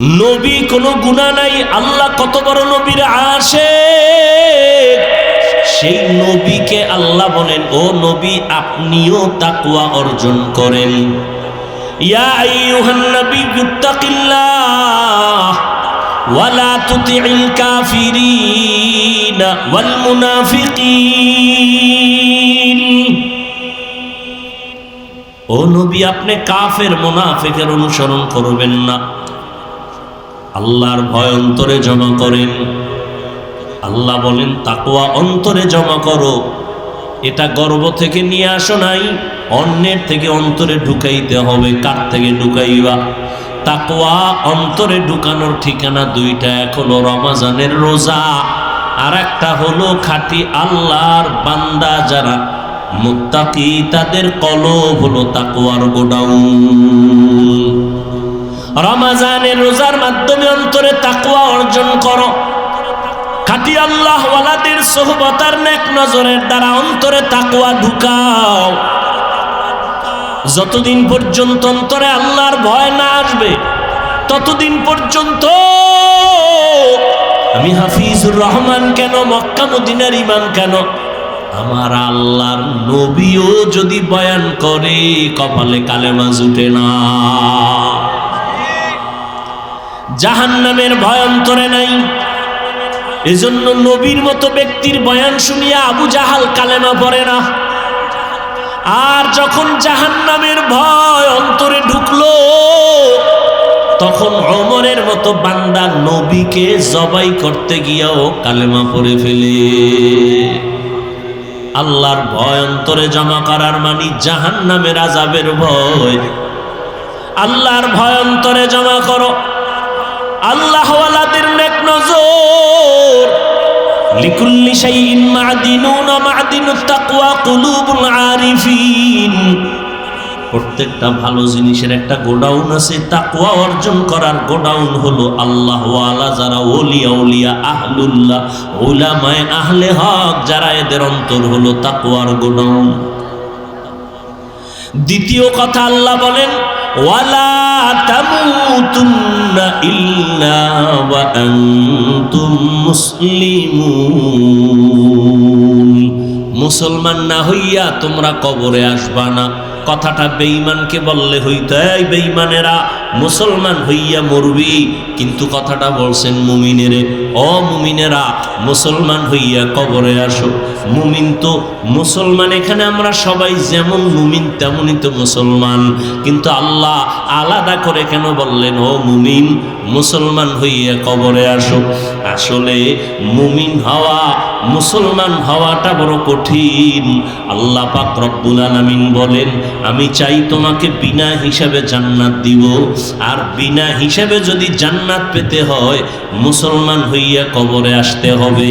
নবী কোনো গুনাহ নাই, আল্লাহ কত বড় নবীর আশিক। সেই নবীকে আল্লাহ বলেন, ও নবী আপনিও তাকওয়া অর্জন করেন। ইয়া আইয়ুহান নাবিয়্যু তাকিল্লাহ ওয়ালা তুতিইল কাফিরিনা ওয়াল মুনাফিকিন। ও নবী আপনি কাফের মুনাফিকের অনুসরণ করবেন না, আল্লাহর ভয় অন্তরে জমা করেন। আল্লাহ বলেন তাকওয়া অন্তরে জমা করো। এটা গর্ব থেকে নিয়ে আসো নাই, অন্যের থেকে অন্তরে ঢুকাইতে হবে। কার থেকে ঢুকাইবা? তাকওয়া অন্তরে ঢুকানোর ঠিকানা দুইটা, এক হলো রমজানের রোজা, আর একটা হলো খাঁটি আল্লাহর বান্দা যারা মুত্তাকি, তাদের কলব হলো তাকওয়ার গোডাউন। রমজানের রোজার মাধ্যমে অন্তরে তাকওয়া অর্জন করো। খাঁটি আল্লাহ ওয়ালাদের সোহবত আর নেক নজরের দ্বারা অন্তরে তাকওয়া ঢুকাও। যতদিন পর্যন্ত অন্তরে আল্লাহর ভয় না আসবে, ততদিন পর্যন্ত আমি হাফিজুর রহমান কেন, মক্কা মদিনার ইমাম কেন, আমার আল্লাহর নবীও যদি বয়ান করে কপালে কালেমা জুটে না। জাহান্নামের ভয় অন্তরে নাই, এজন্য নবীর মতো ব্যক্তির বয়ান শুনিয়া আবু জাহাল কালেমা পড়ে না। আর যখন জাহান্নামের ভয় অন্তরে ঢুকলো, তখন ওমরের মতো বান্দা নবীকে জবাই করতে গিয়াও কালেমা পড়ে ফেলে। আল্লাহর ভয় অন্তরে জমা করার মানে জাহান্নামের আযাবের ভয়। আল্লাহর ভয় অন্তরে জমা করো। আল্লাহ ওয়ালাদের নেক নজর। লিকুল্লি শাইইন মা'দিনুন মা'দিনুত তাকওয়া কুলুবুল আরিফিন। প্রত্যেকটা ভালো জিনিসের একটা গোডাউন আছে, তাকওয়া অর্জন করার গোডাউন হলো আল্লাহ ওয়ালা যারা ওলিয়া উলিয়া আহলুল্লাহ, উলামায়ে আহলে হক যারা, এদের অন্তর হলো তাকওয়ার গোডাউন। দ্বিতীয় কথা আল্লাহ বলেন, ওয়ালা তামুতুন্না ইল্লা ওয়া আনতুম মুসলিমুন। মুসলমান না হইয়া তোমরা কবরে আসবা না। কথাটা বেঈমানকে বললে হইতো, এই বেঈমানেরা মুসলমান হইয়া মরবি, কিন্তু কথাটা বলছেন মুমিনেরে, ও মুমিনেরা মুসলমান হইয়া কবরে আসো। মুমিন তো মুসলমান, এখানে আমরা সবাই যেমন মুমিন তেমনই তো মুসলমান, কিন্তু আল্লাহ আলাদা করে কেন বললেন ও মুমিন মুসলমান হইয়া কবরে আসো? আসলে মুমিন হওয়া, মুসলমান হওয়াটা বড় কঠিন। আল্লাহ পাক রব্বুল আলামিন বলেন, আমি চাই তোমাকে বিনা হিসাবে জান্নাত দিব, আর বিনা হিসাবে যদি জান্নাত পেতে হয় মুসলমান হইয়া কবরে আসতে হবে।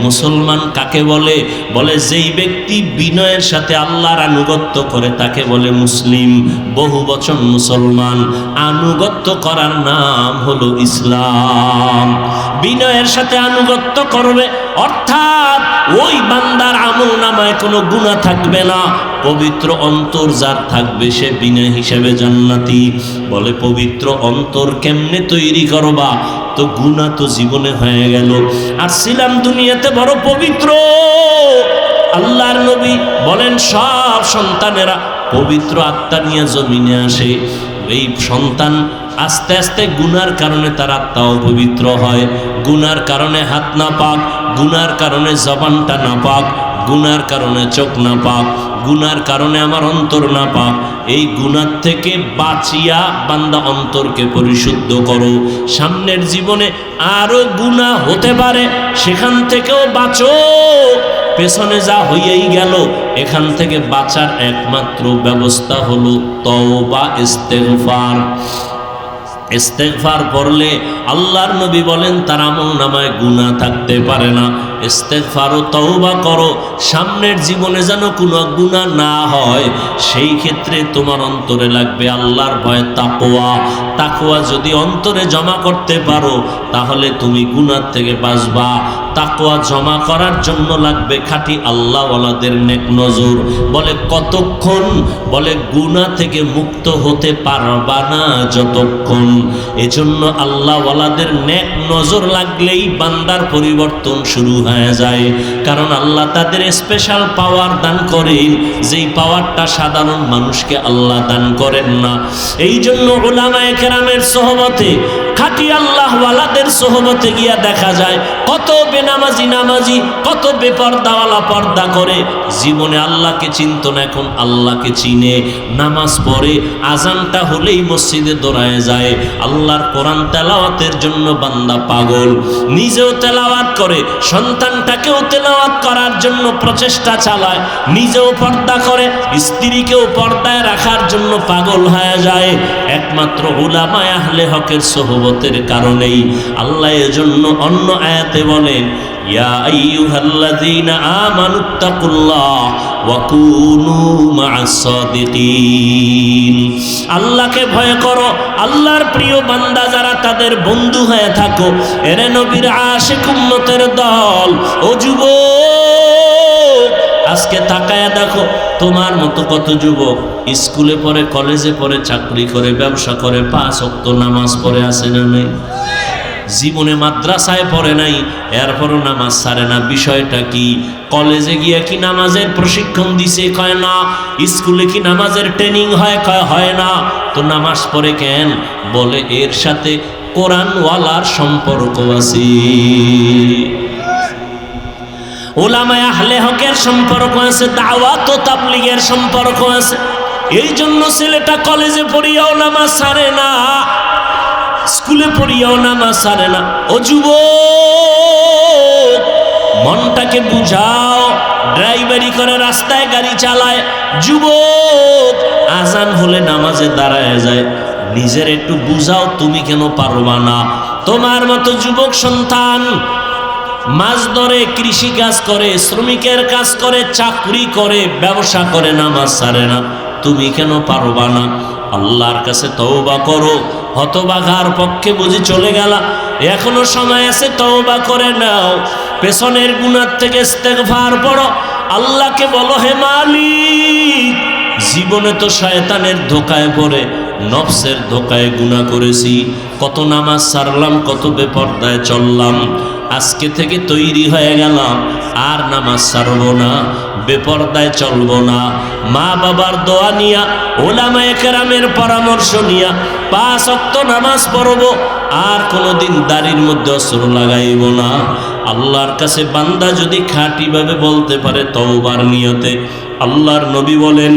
মুসলমান কাকে বলে? বলে যেই ব্যক্তি বিনয়ের সাথে আল্লাহর আনুগত্য করে তাকে বলে মুসলিম। বহু বচন মুসলমান, আনুগত্য করার নাম হলো ইসলাম। বিনয়ের সাথে আনুগত্য করবে, অর্থাৎ ওই বান্দার আমলনামায় কোনো গুনাহ থাকবে না। পবিত্র অন্তর যার থাকবে সে বিনা হিসাবে জান্নাতি। বলে পবিত্র অন্তর কেমনে তৈরি করবা? তো গুনাহ তো জীবনে হয়ে গেল, আর ছিলাম দুনিয়াতে বড় পবিত্র। আল্লাহর নবী বলেন, সব সন্তানেরা পবিত্র আত্মা নিয়ে জমিনে আসে। এই সন্তান আস্তে আস্তে গুনার কারণে তার আত্মা অপবিত্র হয়। গুনার কারণে হাত না পাক, গুনার কারণে জবানটা না পাক, গুনার কারণে চোখ না পাক, গুনার কারণে আমার অন্তর না পাক। এই গুনার থেকে বাঁচিয়া বান্দা অন্তরকে পরিশুদ্ধ করো। সামনের জীবনে আরো গুনাহ হতে পারে, সেখান থেকেও বাঁচো। পেছনে যা হইয়াই গেল, এখান থেকে বাঁচার একমাত্র ব্যবস্থা হলো তওবা, ইস্তেগফার। ইস্তেগফার পড়লে আল্লাহর নবী বলেন তার আমলনামায় গুনাহ থাকতে পারে না। ইস্তেগফার ও তওবা করো, সামনের জীবনে যেন কোনো গুনাহ না হয়। সেই ক্ষেত্রে তোমার অন্তরে লাগবে আল্লাহর ভয়, তাকওয়া। তাকওয়া যদি অন্তরে জমা করতে পারো, তাহলে তুমি গুনাহ থেকে বাঁচবা। তাকওয়া জমা করার জন্য লাগবে খাঁটি আল্লাহওয়ালাদের নেক নজর। বলে কতক্ষণ? বলে গুনাহ থেকে মুক্ত হতে পারবা না যতক্ষণ। এজন্য আল্লাহওয়ালাদের নেক নজর লাগলেই বান্দার পরিবর্তন শুরু হয়ে যায়। কারণ আল্লাহ তাদের স্পেশাল পাওয়ার দান করেন, যেই পাওয়ারটা সাধারণ মানুষকে আল্লাহ দান করেন না। এই জন্য উলামায়ে কেরামের সোহবতে, খাঁটি আল্লাহওয়ালাদের সোহবতে গিয়া দেখা যায় কত বেনামাজি নামাজি, কত বেপর্দাওয়ালা পর্দা করে, জীবনে আল্লাহকে চিনত না, এখন আল্লাহকে চিনে, নামাজ পড়ে, আজানটা হলেই মসজিদে দৌড়ায় যায়। আল্লাহর কোরআন তেলাওয়াতের জন্য বান্দা পাগল, নিজেও তেলাওয়াত করে, সন্তানটাকেও তেলাওয়াত করার জন্য প্রচেষ্টা চালায়, নিজেও পর্দা করে, স্ত্রীকেও পর্দায় রাখার জন্য পাগল হয়ে যায়, একমাত্র উলামায়ে আহলে হকের সোহবতের কারণেই। আল্লাহ এজন্য অন্য আয়াতে বলেন, ইয়া আইয়ুহাল্লাযীনা আমানুত্তাকুল্লাহ ওয়া কুনু মা'আস সাদিকিন। আল্লাহকে ভয় করো, আল্লাহর প্রিয় বান্দা যারা তাদের বন্ধু হয়ে থাকো। এরে নবীর আশিক উম্মতের দল, ও যুবক, আজকে তাকায়া দেখো তোমার মতো কত যুবক স্কুলে পড়ে, কলেজে পড়ে, চাকরি করে, ব্যবসা করে, 5 ওয়াক্ত নামাজ পড়ে, আছে না নেই? জীবনে মাদ্রাসায় পড়ে নাই, এরপরও নামাজ ছাড়ে না। বিষয়টা কি? কলেজে গিয়ে কি নামাজের প্রশিক্ষণ দিছে? কয় না। স্কুলে কি নামাজের ট্রেনিং হয়? কয় হয় না। তো নামাজ পড়ে কেন? বলে এর সাথে কোরআনওয়ালার সম্পর্ক আছে, উলামায়ে আহলে হকের সম্পর্ক আছে, দাওয়াত ও তাবলীগের সম্পর্ক আছে। এই জন্য ছেলেটা কলেজে পড়িয়াও নামাজ ছাড়ে না, স্কুলে পড়িয়াও নামাজ ছাড়ে না। ও যুবক, মনটাকে বুঝাও। ড্রাইভারি করে, রাস্তায় গাড়ি চালায় যুবক, আজান হলে নামাজে দাঁড়ায় যায়। নিজের একটু বুঝাও, তুমি কেন পারবা না? তোমার মতো যুবক সন্তান মাছ ধরে, কৃষি কাজ করে, শ্রমিকের কাজ করে, চাকরি করে, ব্যবসা করে, নামাজ ছাড়ে না, তুমি কেন পারবা না? আল্লাহর কাছে তওবা করো। হতবাগার পক্ষে বুঝি চলে গেলা, এখনো সময় আছে, তওবা করে নাও। পেছনের গুনাহ থেকে ইস্তেগফার পড়ো, আল্লাহকে বলো, হে মালিক, জীবনে তো শয়তানের ধোকায় পড়ে, নফসের ধোকায় গুনাহ করেছি, কত নামাজ ছাড়লাম, কত বেপরদায় চললাম, আজকে থেকে তৈরি হয়ে গেলাম, আর নামাজ ছাড়বো না, বেপরদায় চলবো না। মা বাবার দোয়া নিয়া, উলামায়ে কেরামের পরামর্শ নিয়া 5 ওয়াক্ত নামাজ পড়বো, আর কোনোদিন দাড়ির মধ্যে অস্ত্র লাগাইব না। আল্লাহর কাছে বান্দা যদি খাঁটিভাবে বলতে পারে তওবার নিয়তে, আল্লাহর নবী বলেন,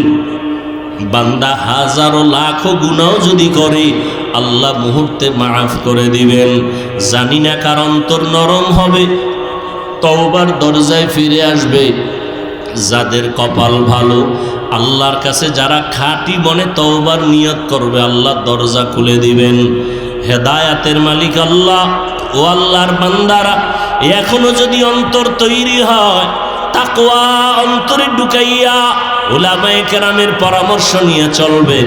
বান্দা হাজারো লাখো গুনাহ যদি করে, আল্লাহ মুহূর্তে মাফ করে দিবেন। জানি না কার অন্তর নরম হবে, তওবার দরজায় ফিরে আসবে। যাদের কপাল ভালো, আল্লাহর কাছে যারা খাঁটি মনে তওবার নিয়ত করবে, আল্লাহ দরজা খুলে দিবেন। হেদায়াতের মালিক আল্লাহ। ও আল্লাহর বান্দারা, এখনো যদি অন্তর তৈরি হয়, তাকওয়া অন্তরে ঢুকাইয়া উলামায়ে কেরামের পরামর্শ নিয়ে চলবে,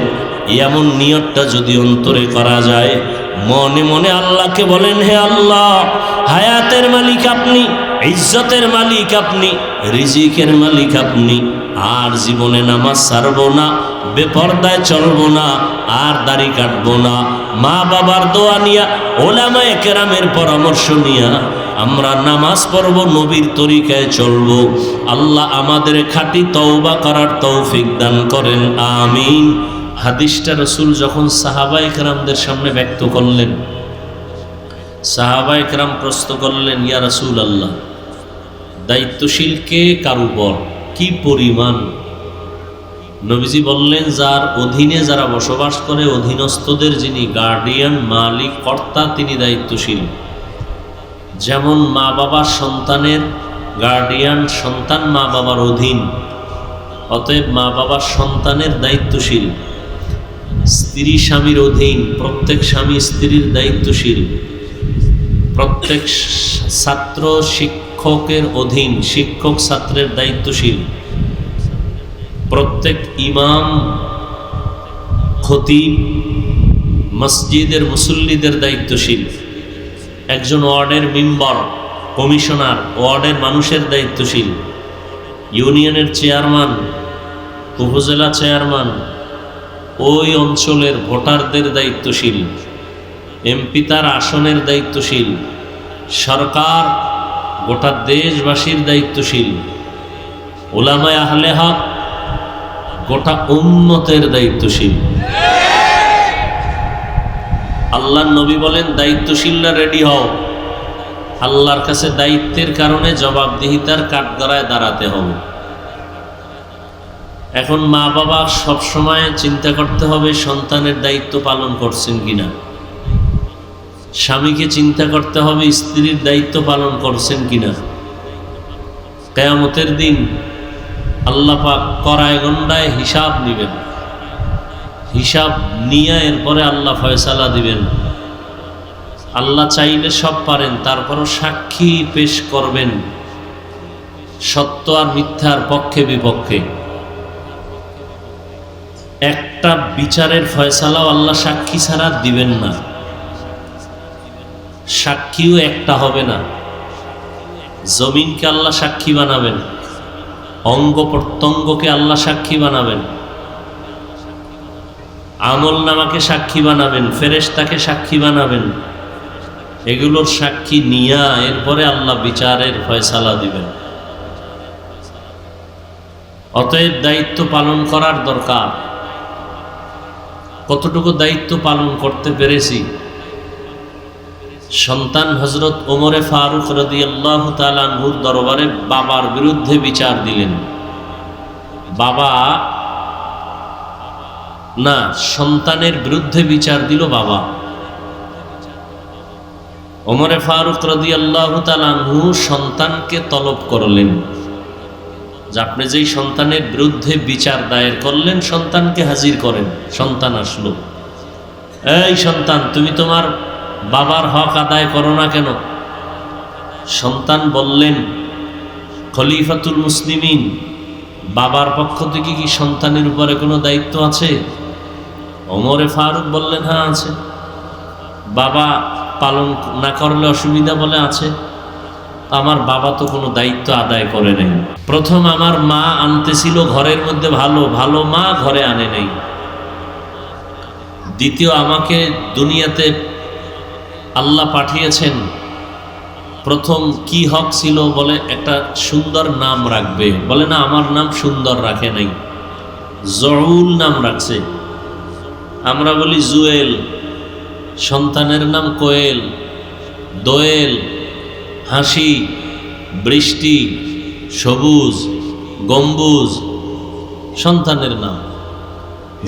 এমন নিয়তটা যদি অন্তরে করা যায়, মনে মনে আল্লাহকে বলেন, হে আল্লাহ, হায়াতের মালিক আপনি, ইজ্জতের মালিক আপনি, রিজিকের মালিক আপনি, আর জীবনে নামাজ ছাড়বো না, বেপরদায় চলবো না, আর দাড়ি কাটবো না। মা বাবার দোয়া নিয়া, উলামায়ে কেরামের পরামর্শ নিয়া আমরা নামাজ পড়ব, নবীর তরিকায় চলবো। আল্লাহ আমাদের খাঁটি তওবা করার তৌফিক দান করেন, আমিন। হাদিসটা রাসূল যখন সাহাবায়ে কেরামদের সামনে ব্যক্ত করলেন, সাহাবায়ে কেরাম প্রশ্ন করলেন, ইয়া রাসূলুল্লাহ, দায়িত্বশীল কে কার উপর, কি পরিমাণ? নবীজি বললেন, যার অধীনে যারা বসবাস করে, অধীনস্থদের যিনি গার্ডিয়ান, মালিক, কর্তা, তিনি দায়িত্বশীল। যেমন মা বাবার সন্তানের গার্ডিয়ান, সন্তান মা বাবার অধীন, অতএব মা বাবার সন্তানের দায়িত্বশীল। স্ত্রী স্বামীর অধীন, প্রত্যেক স্বামী স্ত্রীর দায়িত্বশীল। প্রত্যেক ছাত্র শিক্ষকের অধীন, শিক্ষক ছাত্রের দায়িত্বশীল। প্রত্যেক ইমাম, খতিব, মসজিদের মুসল্লিদের দায়িত্বশীল। একজন ওয়ার্ডের মেম্বার কমিশনার, ওয়ার্ডের মানুষের দায়িত্বশীল, ইউনিয়নের চেয়ারম্যান, উপজেলা চেয়ারম্যান, ওই অঞ্চলের ভোটারদের দায়িত্বশীল, এমপি তার আসনের দায়িত্বশীল, সরকার গোটা দেশবাসীর দায়িত্বশীল, উলামায়ে আহলে হক গোটা উম্মতের দায়িত্বশীল। আল্লাহর নবী বলেন, দায়িত্বশীলরা রেডি হও, আল্লাহর কাছে দায়িত্বের কারণে জবাবদিহিতার কাঠগড়ায় দাঁড়াতে হবে। এখন মা বাবা সবসময় চিন্তা করতে হবে সন্তানের দায়িত্ব পালন করছেন কিনা, স্বামীকে চিন্তা করতে হবে স্ত্রীর দায়িত্ব পালন করছেন কিনা। কিয়ামতের দিন আল্লাহ পাক কড়ায় গণ্ডায় হিসাব নেবেন, হিসাব নিয়ে এরপরে আল্লাহ ফয়সালা দিবেন। আল্লাহ চাইলে সব পারেন, তারপরও সাক্ষী পেশ করবেন সত্য আর মিথ্যার পক্ষে বিপক্ষে। একটা বিচারের ফয়সালাও আল্লাহ সাক্ষী ছাড়া দিবেন না, সাক্ষীও একটা হবে না। জমিনকে আল্লাহ সাক্ষী বানাবেন, অঙ্গ প্রত্যঙ্গকে আল্লাহ সাক্ষী বানাবেন, আমল নামাকে সাক্ষী বানাবেন, ফেরেশতাকে সাক্ষী বানাবেন। এগুলোর সাক্ষী নিয়া এরপরে আল্লাহ বিচারের ফয়সালা দিবেন। অতএব দায়িত্ব পালন করার দরকার। কতটুকু দায়িত্ব পালন করতে পেরেছি? সন্তান হযরত ওমরে ফারুক রাদিয়াল্লাহু তাআলা আনহুর দরবারে বাবার বিরুদ্ধে বিচার দিলেন। বাবা না, সন্তানের বিরুদ্ধে বিচার দিল বাবা। ওমরে ফারুক রাদিয়াল্লাহু তাআলা আনহু সন্তানকে তলব করলেন যে আপনি যেই সন্তানের বিরুদ্ধে বিচার দায়ের করলেন সন্তানকে হাজির করেন। সন্তান আসলো, এই সন্তান, তুমি তোমার বাবার হক আদায় করো না কেন? সন্তান বললেন, খলিফাতুল মুসলিমিন, বাবার পক্ষ থেকে কি সন্তানের উপরে কোনো দায়িত্ব আছে? ওমরে ফারুক বললেন, হ্যাঁ আছে। বাবা পালন না করলে অসুবিধা বলে আছে? আমার বাবা তো কোনো দায়িত্ব আদায় করে নাই। প্রথম আমার মা আনতেছিল ঘরের মধ্যে ভালো ভালো মা ঘরে আনে নাই। দ্বিতীয়, আমাকে দুনিয়াতে আল্লাহ পাঠিয়েছেন, প্রথম কি হক ছিল বলে একটা সুন্দর নাম রাখবে, বলে না আমার নাম সুন্দর রাখে নাই, জউল নাম রাখছে। আমরা বলি জুয়েল, সন্তানের নাম কোয়েল, দোয়েল, হাসি, বৃষ্টি, সবুজ, গম্বুজ সন্তানের নাম,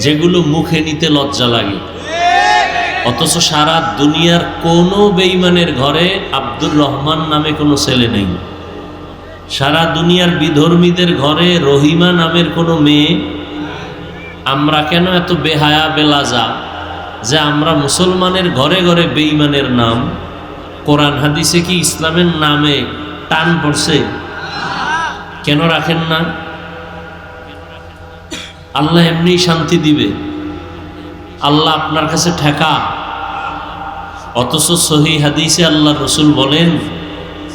যেগুলো মুখে নিতে লজ্জা লাগে। অথচ সারা দুনিয়ার কোনো বেঈমানের ঘরে আব্দুর রহমান নামে কোনো ছেলে নেই। সারা দুনিয়ার বিধর্মীদের ঘরে রহিমা নামের কোনো মেয়ে। আমরা কেন এত বেহায়া বেলাজা যে আমরা মুসলমানের ঘরে ঘরে বেঈমানের নাম? কোরআন হাদিসে কি ইসলামের নামে টান পড়ছে? কেন রাখেন না? আল্লাহ এমনি শান্তি দিবে, আল্লাহ আপনার কাছে ঠেকা। অথচ সহিহ হাদিসে আল্লাহ রসুল বলেন,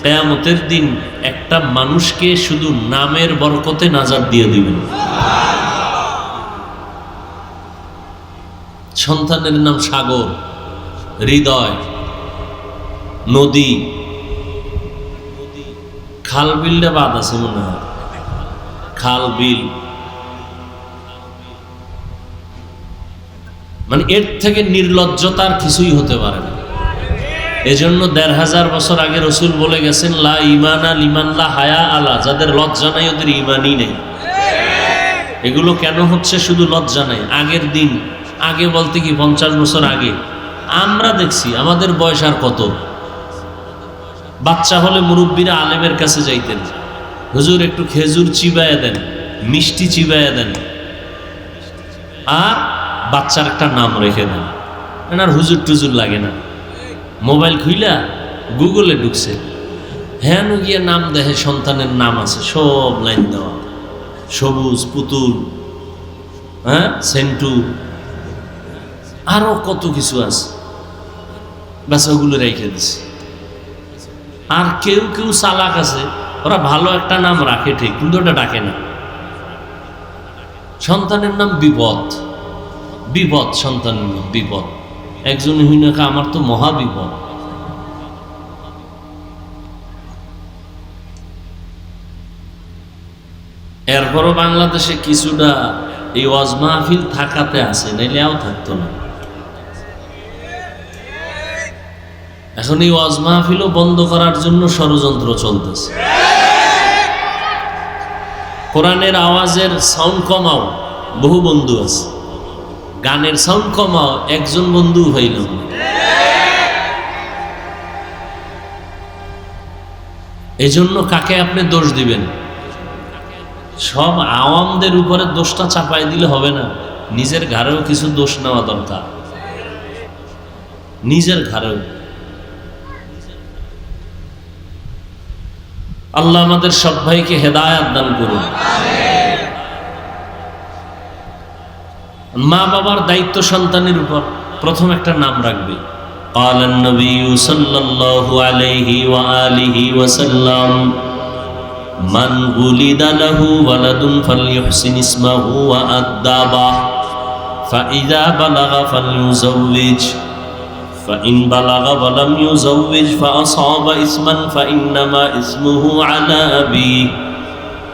কিয়ামতের দিন একটা মানুষকে শুধু নামের বরকতে নাজাত দিয়ে দিবেন। সন্তানের নাম সাগর, হৃদয়, নদী, খাল বিলটা বাদ আছে মনে হয়, খাল বিল, মানে এর থেকে নির্লজ্জতার কিছুই হতে পারে না। এজন্য ১৫০০ বছর আগে রসুল বলে গেছেন, লা ইমানা লিমান লা হায়া আলা, যাদের লজ্জা নাই ওদের ইমানই নেই। এগুলো কেন হচ্ছে? শুধু লজ্জা নাই। আগের দিন, আগে বলতে কি ৫০ বছর আগে আমরা দেখছি, আমাদের বয়স আর কত, বাচ্চা হলে মুরব্বীরা আলেমের কাছে যাইতেন, হুজুর একটু খেজুর চিবাইয়া দেন, মিষ্টি চিবাইয়া দেন, আর বাচ্চার একটা নাম রেখে দেন। আর হুজুর টুজুর লাগে না, মোবাইল খুইলা গুগলে ঢুকছে, হ্যাঁ গিয়ে নাম দেখে সন্তানের নাম আছে, সব লাইন দেওয়া, সবুজ, পুতুল, হ্যাঁ সেন্টু, আরো কত কিছু আছে, ব্যাস ওগুলো রেখে দিছে। আর কেউ কেউ চালাক আছে, ওরা ভালো একটা নাম রাখে ঠিক, কিন্তু ওটা ডাকে না। সন্তানের নাম বিপদ, বিপদ সন্তানের নাম বিপদ। একজন হইনাকে আমার তো মহা বিপদ। এরপরও বাংলাদেশে কিছুটা এই ওয়াজ মাহফিল থাকাতে আছে, নাইলে আও থাকতো না। এখন এই ওয়াজ মাহফিলও বন্ধ করার জন্য ষড়যন্ত্র চলতেছে। কোরআনের আওয়াজের সাউন্ড কমাও, বহু বন্ধু আছে। গানের সাউন্ড কমাও, একজন বন্ধু হইল। এই জন্য কাকে আপনি দোষ দিবেন? সব আওয়ামদের উপরে দোষটা চাপাই দিলে হবে না, নিজের ঘাড়েও কিছু দোষ নেওয়া দরকার, নিজের ঘাড়েও। আল্লাহ আমাদের সব ভাইকে হেদায়াত দান করুন। মা বাবার দায়িত্ব সন্তানের উপর। প্রথম একটা নাম রাখবে। قال النبي صلى الله عليه وآله وسلم من ولد له ولد فليحسن اسمه وأدبه فإذا بلغ فليزوج فإن بلغ ولم يزوج فأصاب اسما فإنما اسمه على أبيه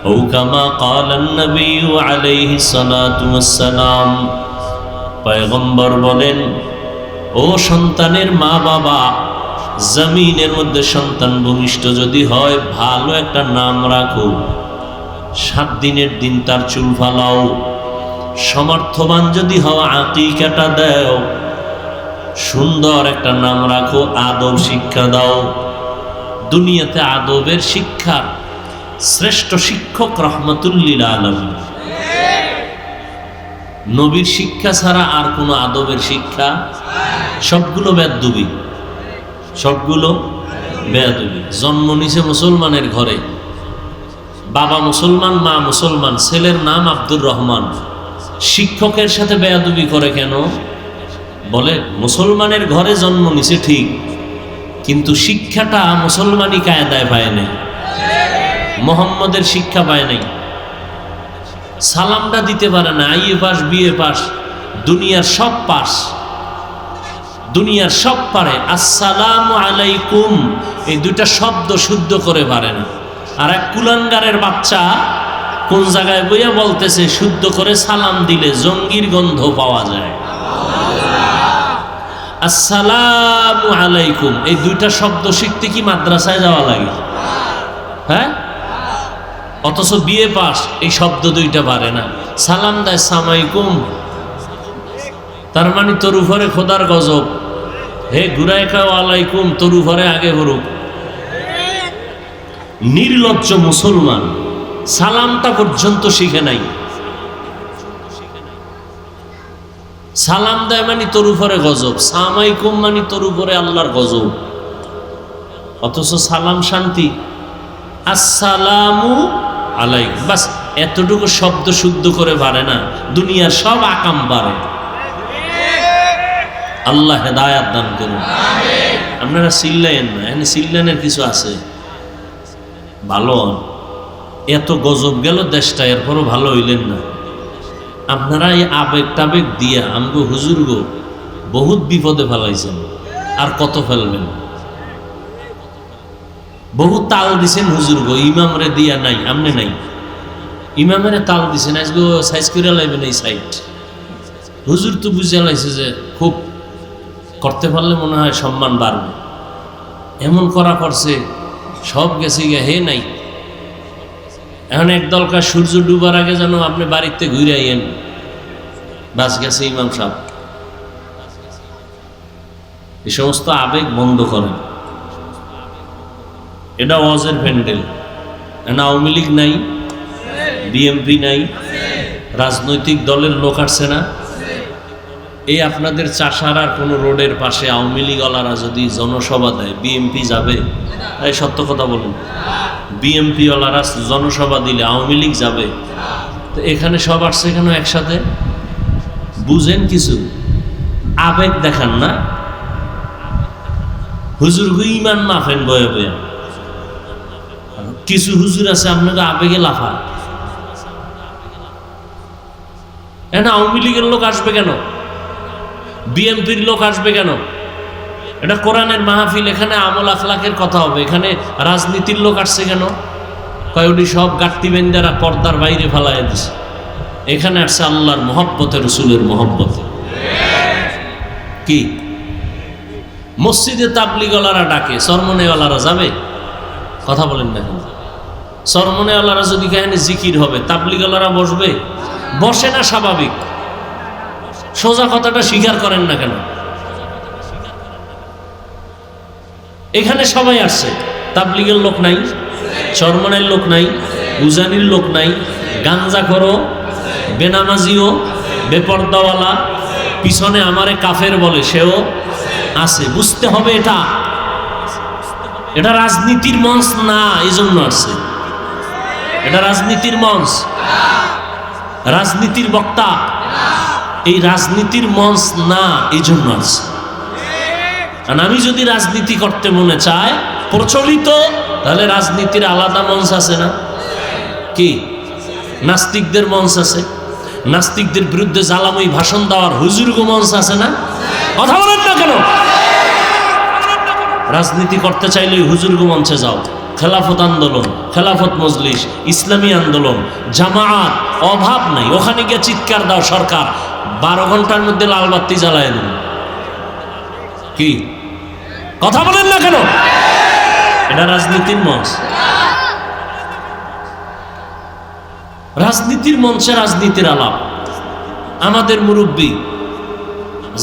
أو كما قال النبي عليه الصلاة والسلام। পয়গম্বর বলেন, ও সন্তানের মা বাবা, জমিনের মধ্যে সন্তান ভূমিষ্ঠ যদি হয়, ভালো একটা নাম রাখো। 7 দিনের দিন তার চুল ফালাও। সমর্থবান যদি হও, আকিকাটা দাও। সুন্দর একটা নাম রাখো, আদব শিক্ষা দাও। দুনিয়াতে আদবের শিক্ষা শ্রেষ্ঠ শিক্ষক রহমতুল লিল আলামিন। নবীর শিক্ষা ছাড়া আর কোনো আদবের শিক্ষা, সবগুলো বেয়াদবি, সবগুলো বেয়াদবি। জন্ম নিছে মুসলমানের ঘরে, বাবা মুসলমান, মা মুসলমান, ছেলের নাম আব্দুর রহমান। শিক্ষকের সাথে বেয়াদবি করে কেন? বলে মুসলমানের ঘরে জন্ম নিছে ঠিক, কিন্তু শিক্ষাটা মুসলমানি কায়দায় পায় নাই, মোহাম্মদের শিক্ষা পায় নাই। সালামটা দিতে পারে না, আইএ পাস, বিএ পাস, দুনিয়ার সব পাস, দুনিয়ার সব পারে। আসসালামু আলাইকুম এই দুইটা শব্দ শুদ্ধ করে পারে না। আর এক কুলাঙ্গারের বাচ্চা কোন জায়গায় বইয়া বলতেছে, শুদ্ধ করে সালাম দিলে জঙ্গির গন্ধ পাওয়া যায়। আসসালামু আলাইকুম এই দুইটা শব্দ শিখতে কি মাদ্রাসায় যাওয়া লাগে? হ্যাঁ, অথচ বিএ পাস এই শব্দ দুইটা পারে না। সালাম দেয় সালামালাইকুম, তার মানে তোর উপরে খোদার গজব। হে ঘুরায় খাও আলাইকুম, তোর উপরে আগে হরুক। নির্লজ্জ মুসলমান, সালামটা পর্যন্ত শিখে নাই। সালাম দেয় মানে তোর উপরে গজব, সালামালাইকুম মানে তোর উপরে আল্লাহর গজব। অথচ সালাম শান্তি, আসসালামু আলাইকুম, বাস এতটুকু শব্দ শুদ্ধ করে পারে না। দুনিয়ার সব আকাম পারে। আল্লাহ হেদায়াত দান করুন। আপনারা চিল্লায়েন না, এখানে চিল্লানের কিছু আছে। ভালো এত গজব গেল দেশটা, এরপরও ভালো হইলেন না। আপনারা এই আবেগ টাবেগ দিয়া আমগো হুজুর গো বহুত বিপদে ফেলাইছেন, আর কত ফেলবেন। বহু তাল দিছেন হুজুর গো, ইমাম রে দিয়া নাই, আমনে নাই। ইমামের তাল দিছেন, আজগো সাইজ করে লাইবেন এই সাইড। হুজুর তো বুঝে লাইছে যে খুব করতে পারলে মনে হয় সম্মান বাড়বে, এমন করা করছে, সব গেছে গিয়ে হে নাই। এখন একদল কাজ সূর্য ডুবার আগে যেন আপনি বাড়িতে ঘুরে আইয়েন, বাস গেছে ইমাম সাহেব। এই সমস্ত আবেগ বন্ধ করেন। এটা ওয়াজের প্যান্ডেল। আওয়ামী লীগ নাই, বিএমপি নাই, রাজনৈতিক দলের লোক আসছে না। এই আপনাদের চাষারার কোনো রোডের পাশে আওয়ামী লীগওয়ালারা যদি জনসভা দেয়, বিএমপি যাবে? এই সত্য কথা বলুন, বিএমপি ওয়ালারা জনসভা দিলে আওয়ামী লীগ যাবে? তো এখানে সব আসছে কেন একসাথে? বুঝেন কিছু, আবেগ দেখান না। হুজুর ইমান মাফেন বয়ে বয়ে, কিছু হুজুর আছে আপনাকে আবেগে লাফায়। এটা আওয়ামী লীগের লোক আসবে কেন, বিএনপির লোক আসবে কেন? এটা কোরআনের মাহফিল, এখানে আমল আখলাকের কথা হবে, এখানে রাজনীতির লোক আসছে কেন? কয়টি সব গাট্টি বেন্দারা পর্দার বাইরে ফেলাইয়া দিছে, এখানে আসছে আল্লাহর মহব্বতে, রসুলের মহব্বতে। কি মসজিদে তাবলিগওয়ালারা ডাকে, সরমনেওয়ালারা যাবে? কথা বলেন না কেন? সরমনেওয়ালারা যদি এখানে জিকির হবে, তাবলিগওয়ালারা বসবে? বসে না, স্বাভাবিক। সোজা কথাটা স্বীকার করেন না কেন? এখানে সবাই আসছে, তাবলিগের লোক নাই, চরমনের লোক নাই, উজানির লোক নাই, গাঞ্জা করো, বেনামাজিও, বেপর্দাওয়ালা, পিছনে আমারে কাফের বলে সেও আছে। বুঝতে হবে এটা, এটা রাজনীতির মঞ্চ না, এই জন্য আসছে। এটা রাজনীতির মঞ্চ, রাজনীতির বক্তা, এই রাজনীতির মঞ্চ না, এই জন্য আসছে। আর আমি যদি রাজনীতি করতে মনে চাই প্রচলিত, তাহলে রাজনীতির আলাদা মঞ্চ আছে না? কি নাস্তিকদের মঞ্চ আছে, নাস্তিকদের বিরুদ্ধে জ্বালাময়ী ভাষণ দেওয়ার হুজুরগো মঞ্চ আছে না? কথা বলেন না কেন? রাজনীতি করতে চাইলে হুজুরগো মঞ্চে যাও। খেলাফত আন্দোলন, খেলাফত মজলিস, ইসলামী আন্দোলন, জামায়াত, অভাব নাই, ওখানে গিয়ে চিৎকার দাও, সরকার 12 ঘন্টার মধ্যে লাল বাতি জ্বালায় দেবে। কি কথা বলেন না কেন? এটা রাজনীতির মঞ্চ। রাজনীতির মঞ্চে রাজনীতির আলাপ। আমাদের মুরব্বী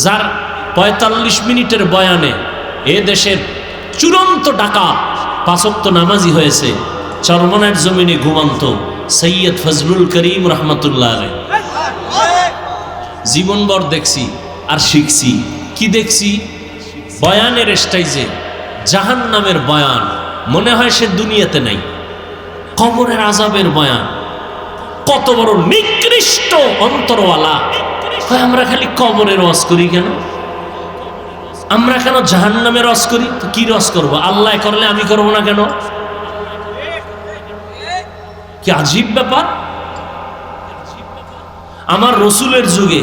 যার 45 মিনিটের বয়ানে এ দেশের চূড়ান্ত ডাকাত 5 ওয়াক্ত নামাজি হয়েছে, চরমনের জমিনে ঘুমন্ত সৈয়দ ফজলুল করিম রহমতুল্লাহ আলাইহি। জীবনভর দেখছি আর শিখছি। কি দেখছি? বয়ানের স্টাইজে জাহান্নামের বয়ান, মনে হয় সে দুনিয়াতে নাই। কবরের আযাবের বয়ান, কত বড় নিকৃষ্ট অন্তরওয়ালা। আমরা খালি কবরের ওয়াজ করি কেন? আমরা কেন জাহান্নামের রস করি? তো কি রস করবো? আল্লাহ করলে আমি করবো না কেন? কি আজীব ব্যাপার! আমার রসুলের যুগে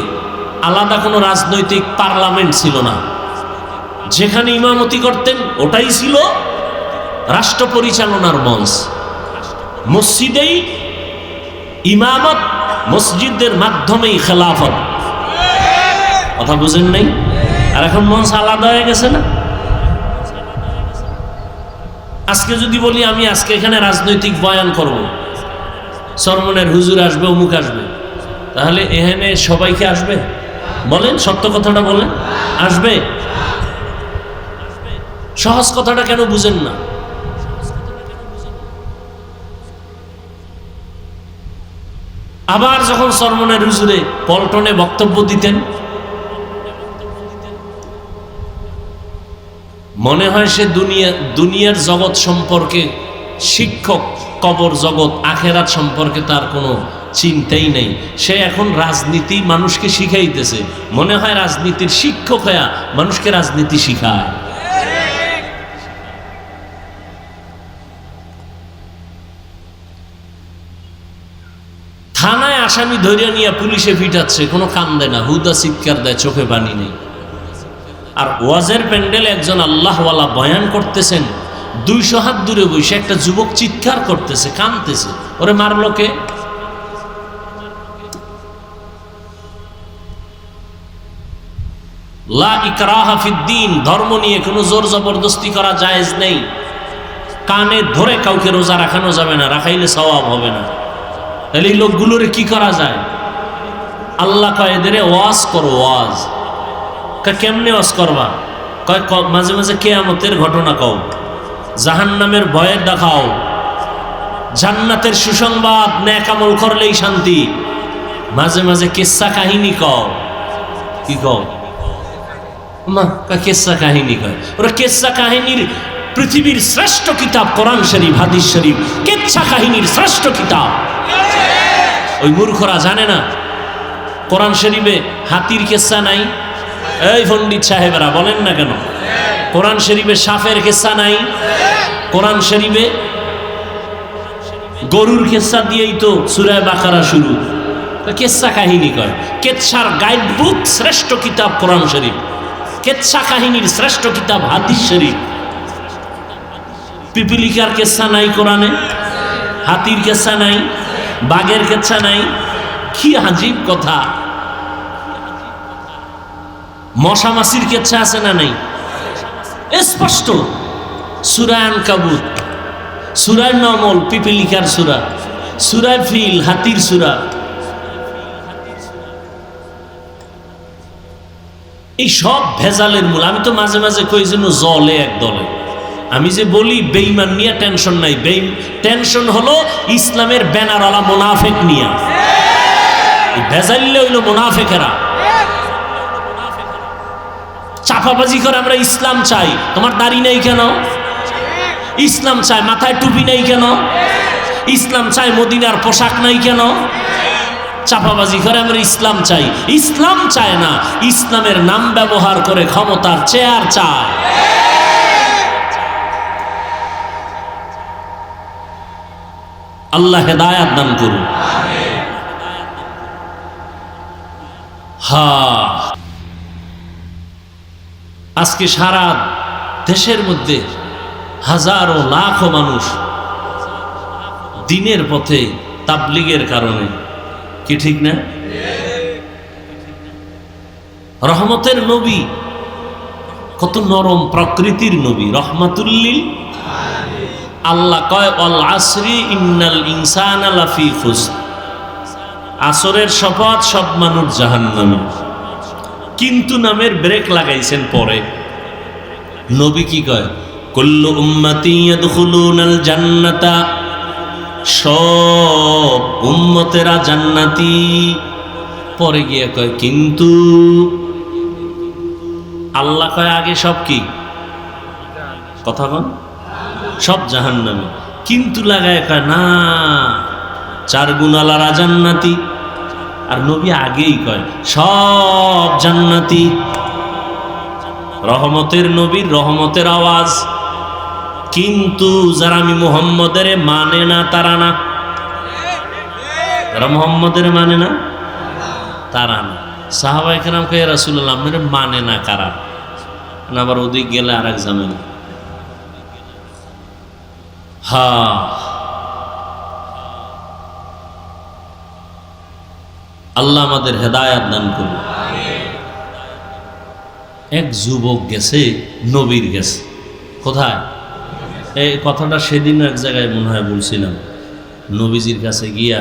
আলাদা কোনো রাজনৈতিক পার্লামেন্ট ছিল না। যেখানে ইমামতি করতেন ওটাই ছিল রাষ্ট্র পরিচালনার মঞ্চ। মসজিদেই ইমামত, মসজিদের মাধ্যমেই খেলাফত। কথা বুঝেন নাই? আর এখন মঞ্চ আলাদা হয়ে গেছে না? আজকে যদি বলি আমি আজকে এখানে রাজনৈতিক বয়ান করব, চরমনের হুজুর আসবে, অমুক আসবে, তাহলে এখানে সবাইকে আসবে? বলেন, সত্য কথাটা বলেন, আসবে? সহজ কথাটা কেন বুঝেন না? আবার যখন চরমনের হুজুরে পল্টনে বক্তব্য দিতেন, মনে হয় সে দুনিয়ার জগৎ সম্পর্কে শিক্ষক, কবর জগৎ, আখেরাত সম্পর্কে তার কোনো চিন্তাই নেই। সে এখন রাজনীতি মানুষকে শিখাইতেছে, মনে হয় রাজনীতির শিক্ষক হয়ে মানুষকে রাজনীতি শিখায়। থানায় আসামি ধরে নিয়ে পুলিশে পিটাচ্ছে, কোনো কাম দেয় না, হুদা চিৎকার দেয়, চোখে পানি নেই। আর ওয়াজের প্যান্ডেলে একজন আল্লাহওয়ালা বয়ান করতেছেন, 200 হাত দূরে বসে একটা যুবক চিৎকার করতেছে, কাঁদতেছে, ওরে মারলো কে? লা ইকরাহা ফিদ্দীন, ধর্ম নিয়ে কোনো জোর জবরদস্তি করা জায়েজ নেই। কানে ধরে কাউকে রোজা রাখানো যাবে না, রাখাইলে সওয়াব হবে না। তাহলে এই লোকগুলোরে কি করা যায়? আল্লাহ কয় এদের ওয়াজ করো, ওয়াজ। কেমনে ওয়াজ করবা? কয় মাঝে মাঝে কিয়ামতের ঘটনা কও, জাহান্নামের ভয়ের দেখাও, জান্নাতের সুসংবাদ, নেক আমল করলেই শান্তি। মাঝে মাঝে কিসসা কাহিনী কও। কি কও? মা কিসসা কাহিনী কয়। ওরা কিসসা কাহিনীর পৃথিবীর শ্রেষ্ঠ কিতাব কোরআন শরীফ, হাদিস শরীফ, কিসসা কাহিনীর শ্রেষ্ঠ কিতাব। ওই মূর্খরা জানে না কোরআন শরীফে হাতির কিসসা নাই? এই পণ্ডিত সাহেবেরা বলেন না কেন? কোরআন শরীফে সাপের কিসসা নাই? কোরআন শরীফে গরুর কেচ্ছা দিয়েই তো সূরা বাকারা শুরু। কেচ্ছা কাহিনী কয়, কেচ্ছার গাইড বুক শ্রেষ্ঠ কিতাব কোরআন শরীফ, কেচ্ছা কাহিনীর শ্রেষ্ঠ কিতাব হাদিস শরীফ। পিপিলিকার কেচ্ছা নাই কোরআনে, হাতির কেচ্ছা নাই, বাঘের কেচ্ছা নাই। কি আজীব কথা। মশা মাছির কেচ্ছা আছে না নাই? স্পষ্ট। সূরা আনকাবুত, সূরা নমল পিপিলিকার সূরা, সূরা ফিল হাতির সূরা। এই সব ভেজালের মূল। আমি তো মাঝে মাঝে কই যেন জলে এক দলে। আমি যে বলি বেঈমান নিয়ে টেনশন নাই, টেনশন হলো ইসলামের ব্যানারওয়ালা মুনাফিক নিয়ে। ভেজাইলে হইল মুনাফিকেরা, চাপাবাজি করে আমরা ইসলাম চাই। তোমার দাড়ি নেই কেন? ইসলাম চাই। মাথায় টুপি নেই কেন? ইসলাম চাই। মদিনার পোশাক নাই কেন? চাপাবাজি করে আমরা ইসলাম চাই। ইসলাম চায় না, ইসলামের নাম ব্যবহার করে ক্ষমতার চেয়ার চায়। আল্লাহ হেদায়াত দান করুন। আজকে সারা দেশের মধ্যে হাজারো লাখো মানুষ দিনের পথে তাবলীগের কারণে, কি ঠিক না? রহমতের নবী, কত নরম প্রকৃতির নবী, রহমাতুল্লিল। আল্লাহ কয় ওয়াল আসরি ইন্নাল ইনসানা লাফি খুসর, আসরের শপথ সব মানুষ জাহান্নামে। কিন্তু নামের ব্রেক লাগাইছেন পরে। নবী কি কয়? কুল্লু উম্মতি ইয়াদখুলুনাল জান্নাতা, সব উম্মতেরা জান্নাতি। পরে গিয়ে কয় কিন্তু আল্লাহ কয় আগে সব কি কথা বল, সব জাহান্নামী। কিন্তু লাগায় কয় না, 4 গুণালারা জান্নাতি। আর নবী আগেই কয় সব জান্নাতি। রহমতের নবীর রহমতের আওয়াজ। কিন্তু যারা আমি মুহাম্মদের মানে না তারা না, যারা মুহাম্মদের মানে না তারা না। সাহাবায়ে কেরাম কয় ইয়া রাসূলুল্লাহ আপনারা মানে না কারা? আবার ওদিক গেলে আরেক ঝামেলা। আল্লাহ আমাদের হেদায়াত দান করুন। এক যুবক গেছে নবীর গেছে। কোথায়? এই কথাটা সেদিন এক জায়গায় মনে হয় বলছিলাম। নবীজির কাছে গিয়া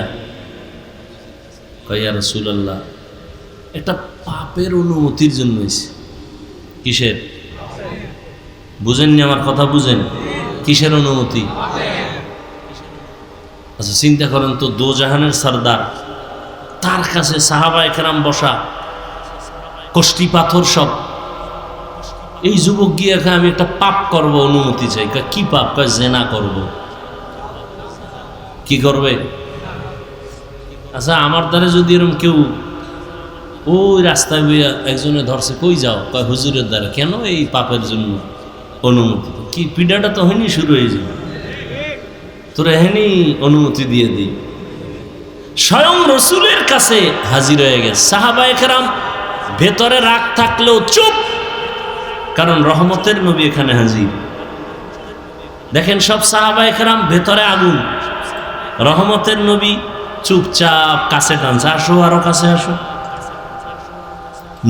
কয় ইয়া রাসূলুল্লাহ একটা পাপের অনুমতির জন্য হয়েছে। কিসের? বুঝেননি আমার কথা? বুঝেন কিসের অনুমতি? আচ্ছা চিন্তা করেন তো, দোজাহানের সরদার, তার কাছে সাহাবায়ে কেরাম বসা, কষ্টি পাথর সব। এই যুবক গিয়ে আমি একটা পাপ করব, অনুমতি চাই। কি পাপ? কয় জেনা করব। কি করবে? আচ্ছা আমার দ্বারা যদি এরকম কেউ ওই রাস্তায় একজনে ধরছে, কই যাও? কয় হুজুরের দ্বারা। কেন? এই পাপের জন্য অনুমতি। কি পিডাটা তো হয়নি শুরু হয়ে যাবে, তোরা হেনি অনুমতি দিয়ে দিই। স্বয়ং রসুলের কাছে হাজির হয়ে গেছে। সাহাবায়ে কেরাম ভেতরে রাগ থাকলেও চুপ, কারণ রহমতের নবী এখানে হাজির। দেখেন সব সাহাবায়ে কেরাম ভেতরে আগুন, রহমতের নবী চুপচাপ কাছে টানছে, আসো আরো কাছে আসো।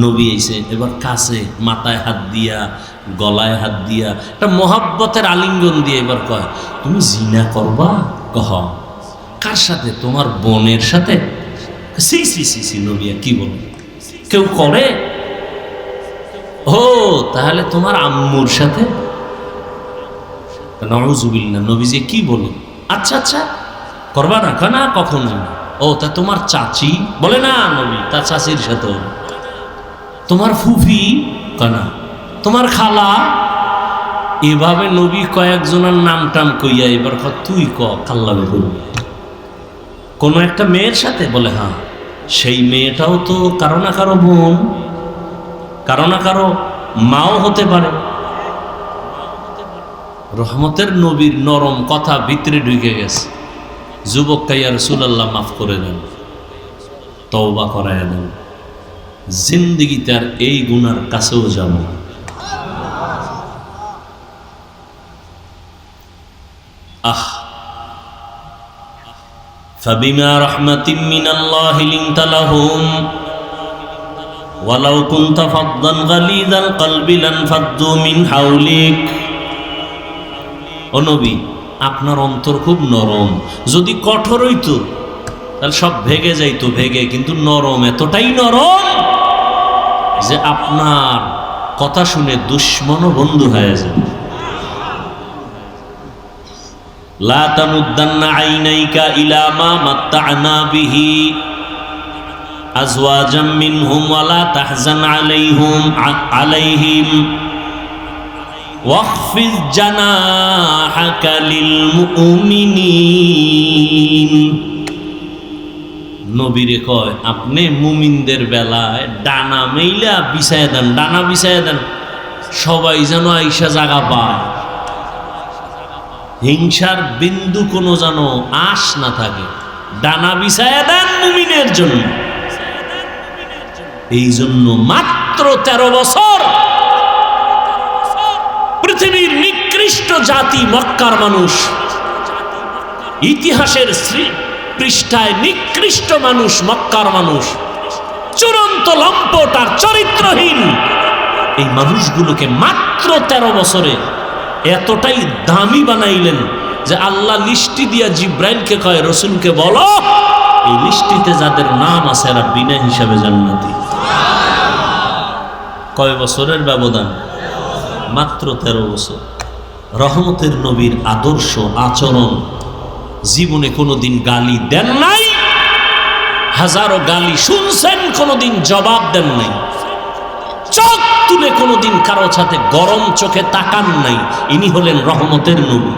নবী এসে এবার কাছে, মাথায় হাত দিয়া, গলায় হাত দিয়া, একটা মহাব্বতের আলিঙ্গন দিয়ে এবার কয় তুমি জিনা করবা? কহ কার সাথে? তোমার বোনের সাথে? সি সি সি সি নবী কি বলে? কেউ করে? ও তাহলে তোমার আম্মুর সাথে? নাউযুবিল্লাহ। নবীজি কি বলে? আচ্ছা আচ্ছা করবা না? না কখনো। ও তা তোমার চাচি? বলে না নবী, তার চাচির সাথে। তোমার ফুফি? কানা। তোমার খালা? এভাবে নবী কয়েকজনের নাম টাম কইয়া এবার তুই কাল্লাবে করবি কোনো একটা মেয়ের সাথে? বলে হ্যাঁ। সেই মেয়েটাও তো কারো না কারো বোন, কারো না কারো মাও হতে পারে। রহমতের নবীর নরম কথা ভিতরে ঢুকে গেছে। যুবক কাইয়া রাসূলুল্লাহ মাফ করে দেন, তওবা করায় দেন, জিন্দেগিতে আর এই গুনার কাছেও যাব না। فبما رحمة من الله لنت لهم ولو كنت فظا غليظ القلب لانفضوا من حولك। ও নবী, আপনার অন্তর খুব নরম, যদি কঠোর হইতো তাহলে সব ভেঙে যাইতো, ভেঙে, কিন্তু নরম, এতটাই নরম যে আপনার কথা শুনে দুশ্মনও বন্ধু হয়ে যায়। লা তামুদ্দান্না আইনাইকা ইলা মা মাত্তা'না বিহি আজওয়াজাম মিনহুম ওয়া লা তাহজান আলাইহিম ওয়াখফিজ জানাহাকা লিল মুমিনিন। নবীরে কয়, আপনি মুমিনদের বেলায় ডানা মেইলা বিছায় দেন, ডানা বিছায় দেন, সবাই যেন আইসা জায়গা পায়, হিংসার বিন্দু কোনো যেন আশ না থাকে, ডানা বিছায় দেন মুমিনের জন্য। এই জন্য মাত্র 13 বছর পৃথিবীর নিকৃষ্ট জাতি মক্কার মানুষ, ইতিহাসের পৃষ্ঠায় নিকৃষ্ট মানুষ মক্কার মানুষ, চূড়ান্ত লম্পট আর চরিত্রহীন, এই মানুষগুলোকে মাত্র 13 বছরে এতটাই দামি বানাইলেন যে আল্লাহ লিস্টি দিয়া জিব্রাইলকে কয়, রসুলকে বলো এই লিস্টিতে যাদের নাম আছে এরা বিনা হিসাবে জান্নাতি। কয় বছরের ব্যবধান? মাত্র 13 বছর। রহমতের নবীর আদর্শ আচরণ, জীবনে কোনোদিন গালি দেন নাই, হাজারো গালি শুনছেন, কোনোদিন জবাব দেন নাই, চোখ তুলে কোনোদিন কারো সাথে গরম চোখে তাকান নাই। ইনি হলেন রহমতের নবী।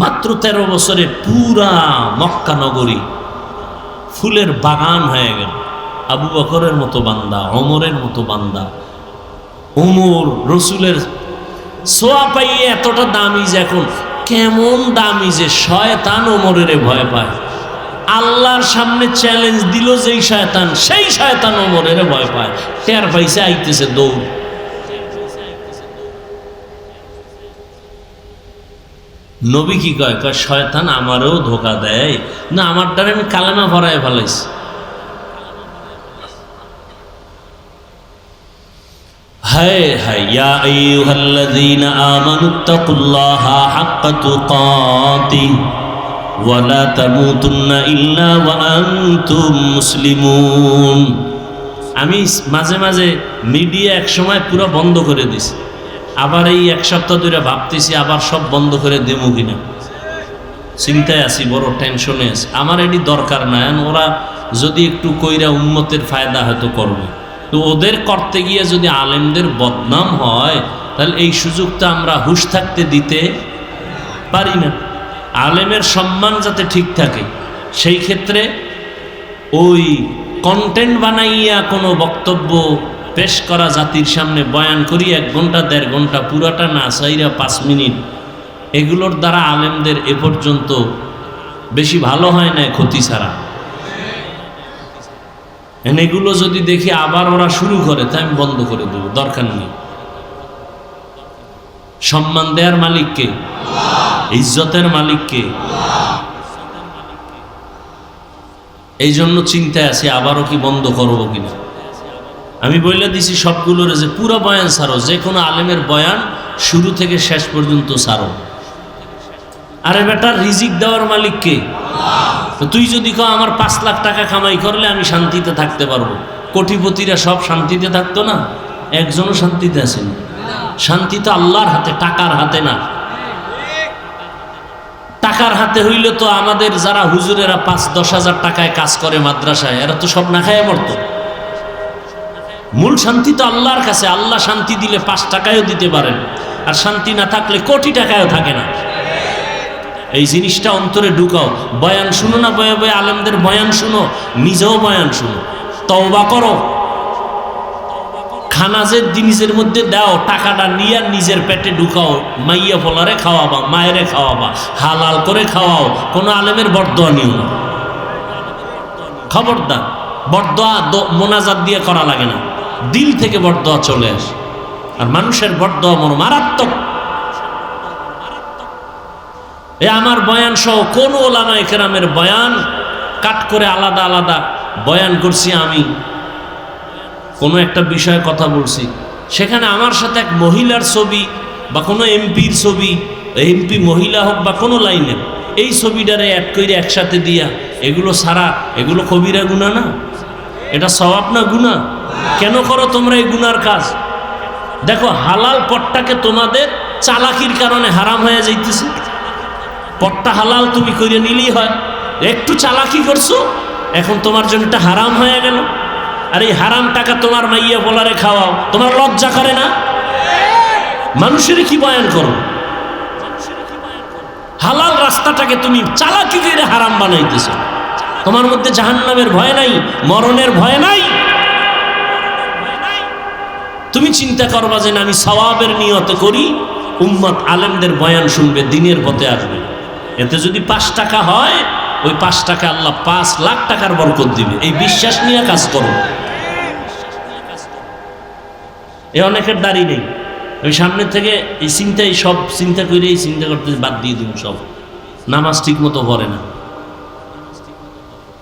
মাত্র 13 বছরে পুরা মক্কা নগরী ফুলের বাগান হয়ে গেল। আবু বকরের মতো বান্দা, ওমরের মতো বান্দা, ওমর রসুলের সোয়া পাইয়ে এতটা দামি যে এখন কেমন দামি যে শয়তান ওমরের ভয় পায়। আল্লাহর সামনে চ্যালেঞ্জ দিল যেই শয়তান, সেই শয়তান ওমরের ভয় পায়। টের পাইছে আইতেছে দৌড়। নবী কি কয়? কয় শয়তান আমারও ধোকা দেয় না, আমার দ্বারা আমি কালেমা ভরায় ফেলাইছি। হায় হায়, ইয়া আইয়ুহাল্লাযীনা আমানুত্তাকুল্লাহা হাক্কা তুকাতিহি ওয়া লা তামুতুন্না ইল্লা ওয়া আনতুম মুসলিমুন। আমি মাঝে মাঝে মিডিয়া একসময় পুরো বন্ধ করে দিছি, আবার এই 1 সপ্তাহ ধরে ভাবতেছি আবার সব বন্ধ করে দেবো কিনা, চিন্তায় আছি, বড় টেনশনে আছি। আমার এটি দরকার না, ওরা যদি একটু কইরা উম্মতের ফায়দা হয়তো করবে, তো ওদের করতে গিয়ে যদি আলেমদের বদনাম হয় তাহলে এই সুযোগটা আমরা হুঁশ থাকতে দিতে পারি না। আলেমের সম্মান যাতে ঠিক থাকে সেই ক্ষেত্রে ওই কন্টেন্ট বানাইয়া কোনো বক্তব্য পেশ করা, জাতির সামনে বয়ান করি 1 ঘন্টা 1.5 ঘন্টা, পুরাটা না চাইরা 5 মিনিট, এগুলোর দ্বারা আলেমদের এ পর্যন্ত বেশি ভালো হয় না, ক্ষতি ছাড়া। এগুলো যদি দেখি আবার ওরা শুরু করে তাই আমি বন্ধ করে দেব, দরকার নেই। সম্মান দেওয়ার মালিককে, ইজ্জতের মালিককে। এই জন্য চিন্তায় আছি আবারও কি বন্ধ করবো কিনা। আমি বলে দিছি সবগুলোর যে পুরো বয়ান ছাড়ো, যে কোনো আলেমের বয়ান শুরু থেকে শেষ পর্যন্ত ছাড়ো। আরে বেটা, রিজিক দেওয়ার মালিক কে? তুই যদি কও আমার 5 লাখ টাকা কামাই করলে আমি শান্তিতে থাকতে পারবো, কোটিপতিরা সব শান্তিতে থাকতো না? একজনও শান্তিতে আছে না। শান্তি তো আল্লাহর হাতে, টাকার হাতে না। টাকার হাতে হইলে তো আমাদের যারা হুজুরেরা 5-10 হাজার টাকায় কাজ করে মাদ্রাসায়, এরা তো সব না খায় মরত। মূল শান্তি তো আল্লাহর কাছে। আল্লাহ শান্তি দিলে 5 টাকায়ও দিতে পারেন, আর শান্তি না থাকলে কোটি টাকায়ও থাকে না। এই জিনিসটা অন্তরে ঢুকাও। বয়ান শুনো না, বয়ে বয়ে আলেমদের বয়ান শুনো, নিজেও বয়ান শুনো, তওবা করো। খানা যে জিনিসের মধ্যে দাও টাকাটা নিয়ে নিজের পেটে ঢুকাও, মাইয়া ফলারে খাওয়াবা, মায়েরে খাওয়াবা, হালাল করে খাওয়াও, কোনো আলেমের বরদোয়া নিও না। খবরদার, বরদোয়া মোনাজাত দিয়ে করা লাগে না, দিল থেকে বরদোয়া চলে আসে। আর মানুষের বরদোয়া মন মারাত্মক। এ আমার বয়ান সহ কোন ওলামায়ে কেরামের বয়ান কাট করে আলাদা আলাদা বয়ান করছি আমি, কোনো একটা বিষয়ে কথা বলছি, সেখানে আমার সাথে এক মহিলার ছবি বা কোনো এমপির ছবি, এমপি মহিলা হোক বা কোনো লাইনের, এই ছবিটারে অ্যাড করে একসাথে দিয়া, এগুলো সারা, এগুলো কবিরা গুনাহ না? এটা সওয়াব না গুনাহ? কেন করো তোমরা এই গুনার কাজ? দেখো, হালাল পটটাকে তোমাদের চালাকির কারণে হারাম হয়ে যাইতেছে। পটটা হালাল তুমি করে নিলেই হয়, একটু চালাকি করছো, এখন তোমার জন্য এটা হারাম হয়ে গেল। আর এই হারাম টাকা তোমার মাইয়া বলারে খাওয়াও, তোমার লজ্জা করে না? মানুষের কি বয়ান করো? হালাল রাস্তাটাকে তুমি চালাকি করে হারাম বানাইতেছো। তোমার মধ্যে জাহান্নামের ভয় নাই, মরণের ভয় নাই। তুমি চিন্তা করবা যে আমি সওয়াবের নিয়তে করি, উম্মত আলেমদের বয়ান শুনবে, দিনের পথে আসবে। এতে যদি 5 টাকা হয়, ওই 5 টাকা আল্লাহ 5 লাখ টাকার বরকত দিবে। এই বিশ্বাস নিয়ে কাজ করো। এ অনেকের দাড়ি নেই, ওই সামনে থেকে এই চিন্তাই সব চিন্তা করে এই চিন্তা করতে বাদ দিয়ে দিন, সব নামাজ ঠিক মতো পড়ে না।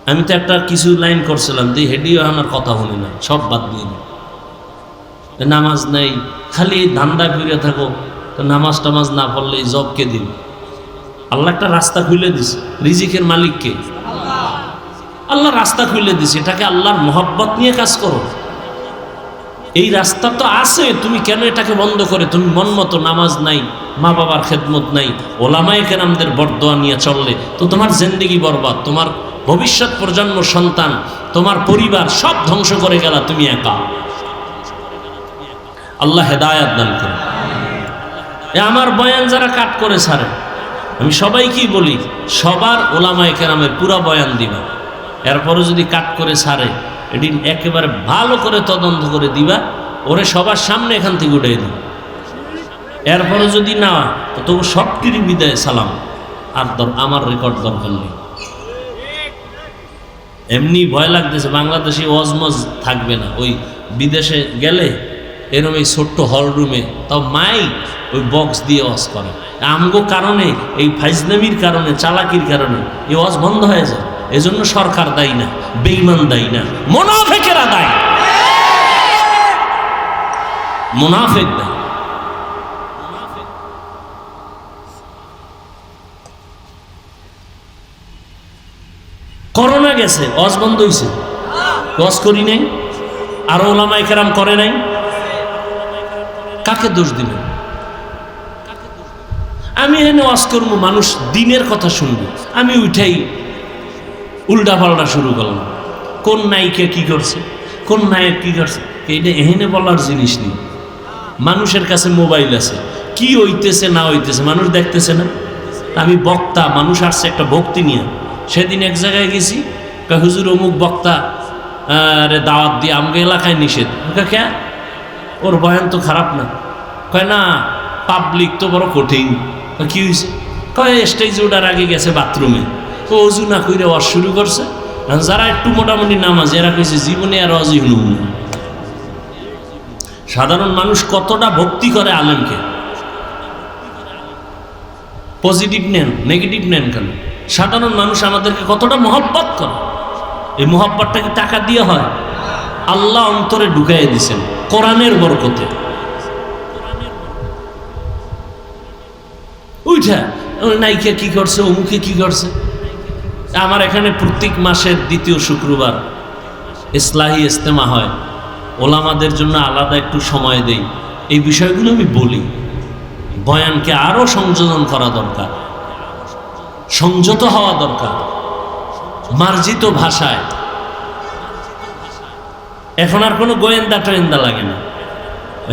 আমি তো একটা কিছু লাইন করছিলাম, যে হেডিও আমার কথা শুনি না, সব বাদ দিয়ে দিন। নামাজ নেই, খালি ধান্দা করে থাকো, তো নামাজ টামাজ না পড়লে জব কে দিন? আল্লাহ একটা রাস্তা খুলে দিছে, রিজিকের মালিককে আল্লাহ রাস্তা খুলে দিছে। এটাকে আল্লাহর মহব্বত নিয়ে কাজ করো। এই রাস্তা তো আছে, তুমি কেন এটাকে বন্ধ করে তুমি মন মতো নামাজ নাই, মা বাবার খেদমত নাই, ওলামায়ে কেরামদের বরদোয়া নিয়ে চললে তো তোমার জিন্দেগি বরবাদ, তোমার ভবিষ্যৎ প্রজন্ম, সন্তান, তোমার পরিবার সব ধ্বংস করে গেলা তুমি একা। আল্লাহ হেদায়াত দান করে। আমার বয়ান যারা কাট করে ছাড়ে, আমি সবাইকেই বলি, সবার ওলামায়ে কেরামের পুরা বয়ান দিবা, এরপরে যদি কাট করে ছাড়ে, এটি একেবারে ভালো করে তদন্ত করে দিবা, ওরে সবার সামনে এখান থেকে উঠে দিবা। এরপরে যদি না, তো তবু সবটিরই বিদায় সালাম, আর আমার রেকর্ড দরকার নেই। এমনি ভয় লাগতেছে, বাংলাদেশে ওয়াজমজ থাকবে না, ওই বিদেশে গেলে এরকম এই ছোট্ট হল রুমে, তাও মাইক ওই বক্স দিয়ে ওয়াজ করে। আমগো কারণে, এই ফাইজলামির কারণে, চালাকির কারণে এই ওয়াজ বন্ধ হয়ে যায়। এজন্য সরকার দায়ী না, বেঈমান দায়ী না, মুনাফিকেরা দায়ী, মুনাফিক দায়ী। করোনা গেছে, ওয়াজ বন্ধ হয়েছে, ওয়াজ করি নাই, আর ওলামায়ে কেরাম করে নাই, কাকে দোষ দিবেন? আমি এখানে ওয়াজ করবো, মানুষ দিনের কথা শুনবে, আমি উঠাই উল্টা পাল্টা শুরু করলাম। কোন নায়িকা কি করছে, কোন নায়ক কি করছে, এটা এখানে বলার জিনিস নেই। মানুষের কাছে মোবাইল আছে, কি হইতেছে না হইতেছে মানুষ দেখতেছে না। আমি বক্তা, মানুষ আসছে একটা ভক্তি নিয়ে। সেদিন এক জায়গায় গেছি, হুজুর অমুক বক্তা রে দাওয়াত দিয়ে আমগো এলাকায় নিষেধ। কে? ওর বয়ান তো খারাপ না। কয় না, পাবলিক তো বড় কঠিন। কি হয়েছে? কয় স্টেজে ওঠার আগে গেছে বাথরুমে, ও অজু না কইরে ওয়াজ শুরু করছে। যারা একটু মোটামুটি নামাজ, এরা কইছে জীবনে আর ওয়াজই শুনুন না। সাধারণ মানুষ কতটা ভক্তি করে আলেমকে। পজিটিভ নেন, নেগেটিভ নেন কেন, সাধারণ মানুষ আমাদেরকে কতটা মহব্বত করে। এই মহব্বতটা কি টাকা দিয়ে হয়? আল্লাহ অন্তরে ঢুকাইয়া দিছেন কোরআনের বরকতে। উঠা নায়িকা কি করছে, অমুকে কি করছে। আমার এখানে প্রত্যেক মাসের দ্বিতীয় শুক্রবার ইসলাহি ইজতেমা হয়, ওলামাদের জন্য আলাদা একটু সময় দেই। এই বিষয়গুলো আমি বলি। বয়ানকে আরো সংযোজন করা দরকার, সংযত হওয়া দরকার, মার্জিত ভাষায়। এখন আর কোনো গোয়েন্দা টোয়েন্দা লাগে না।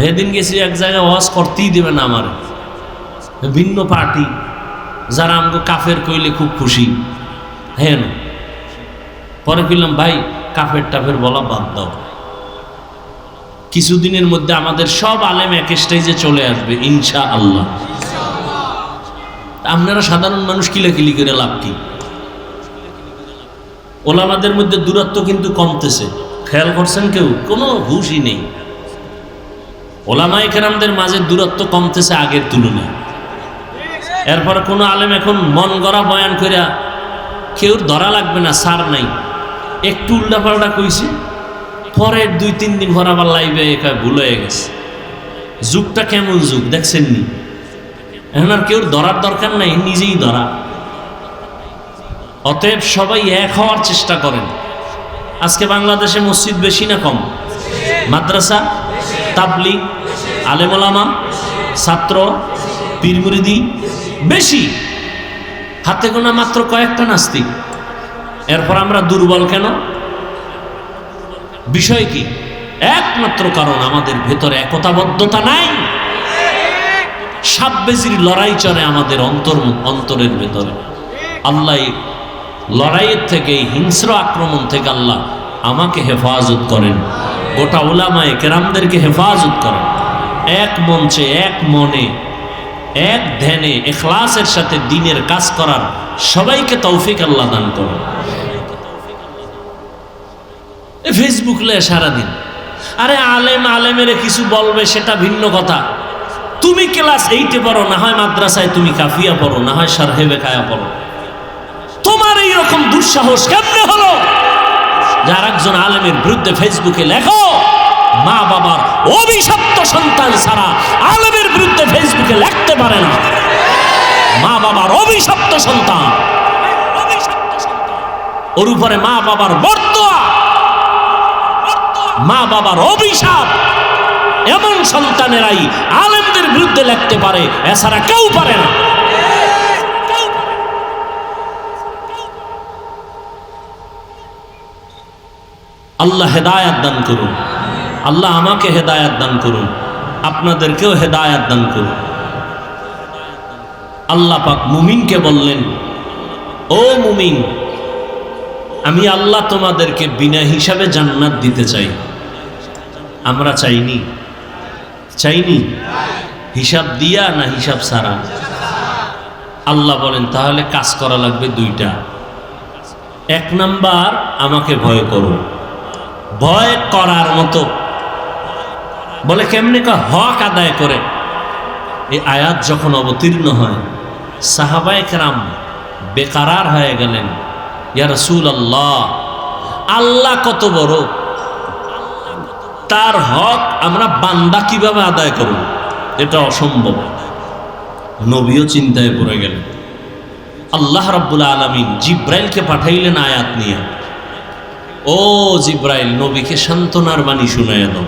সেদিন গেছি এক জায়গায় ওয়াজ করতেই দেবে না আমার, ভিন্ন পার্টি যারা আমাকে কাফের কইলে খুব খুশি। হ্যাঁ, পরে কইলাম ভাই কাফের টাফের বলা বাদ দাও, কিছুদিনের মধ্যে আমাদের সব আলেম এক স্টেজে চলে আসবে ইনশাআল্লাহ। আপনারা সাধারণ মানুষ কিলাকিলি করে লাভ কি? ওলামাদের মধ্যে দূরত্ব কিন্তু কমতেছে, খেয়াল করছেন কেউ? কোনো হুশই নেই। ওলামায়ে কেরামদের মাঝে দূরত্ব কমতেছে আগের তুলনায়। এরপরে কোনো আলেম এখন মন গড়া বয়ান কইরা কেউ ধরা লাগবে না, সার নাই, একটু উল্টাপাল্টা কইছে, পরের 2-3 দিন পর আবার লাইভে একা ভুল হয়ে গেছে। যুগটা কেমন যুগ দেখছেন নি? এখন আর কেউ ধরার দরকার নাই, নিজেই ধরা। অতএব সবাই এক হওয়ার চেষ্টা করেন। আজকে বাংলাদেশে মসজিদ বেশি না কম? মাদ্রাসা, তাবলিগ, আলেম ওলামা, ছাত্র, পীর মুরিদি বেশি, হাতে গোনা মাত্র কয়েকটা নাস্তিক। এরপর আমরা দুর্বল কেন? বিষয় কি? একমাত্র কারণ আমাদের ভেতরে একতাবদ্ধতা নাই। সাপ বেজির লড়াই চলে আমাদের অন্তরের ভেতরে। আল্লাহ লড়াইয়ের থেকে, হিংস্র আক্রমণ থেকে আল্লাহ আমাকে হেফাজত করেন, গোটা উলামায়ে কেরামদেরকে হেফাজত করেন। এক মঞ্চে, এক মনে, এক ধ্যানে, ইখলাসের সাথে দ্বীনের কাজ করার সবাইকে তৌফিক আল্লাহ দান করেন। ফেসবুক লয়ে সারাদিন, আরে আলেম আলেমের কিছু বলবে সেটা ভিন্ন কথা। তুমি ক্লাস 8-এ পড়ো, না হয় মাদ্রাসায় তুমি কাফিয়া পড়ো, না হয় শারহে বেকায়া পড়ো, তোমার এইরকম দুঃসাহস কেমনে হলো যার একজন আলেমের বিরুদ্ধে ফেসবুকে লেখো? মা বাবার অভিশপ্ত সন্তান ছাড়া আলেমের বিরুদ্ধে ফেসবুকে লিখতে পারে না। মা বাবার অভিশপ্ত সন্তান, ওর উপরে মা বাবার বর্তোয়া, মা বাবার অভিশাপ। এমন সন্তানেরাই আলেমদের বিরুদ্ধে লিখতে পারে, এছাড়া কেউ পারে না। আল্লাহ হেদায়াত দান করুন। আল্লাহ আমাকে হেদায়াত দান করুন, আপনাদেরকেও হেদায়াত দান করুন। আল্লাহ পাক মুমিনকে বললেন, ও মুমিন, আমি আল্লাহ তোমাদেরকে বিনা হিসাবে জান্নাত দিতে চাই। আমরা চাইনি? হিসাব দিয়া না হিসাব ছাড়া? আল্লাহ বলেন তাহলে কাজ করা লাগবে 2টা। 1 নাম্বার, আমাকে ভয় করো। ভয় করার মতো বলে কেমনে? হক আদায় করে। এই আয়াত যখন অবতীর্ণ হয়, সাহাবায়ে কেরাম বেকারার হয়ে গেলেন। ইয়া রাসূলুল্লাহ, আল্লাহ কত বড়, তার হক আমরা বান্দা কিভাবে আদায় করব? এটা অসম্ভব। নবীও চিন্তায় পড়ে গেলেন। আল্লাহ রাব্বুল আলামিন জিব্রাইলকে পাঠাইলেন আয়াত নিয়ে। ও জিব্রাইল, নবীকে সান্ত্বনার বাণী শুনাইয়া দাও।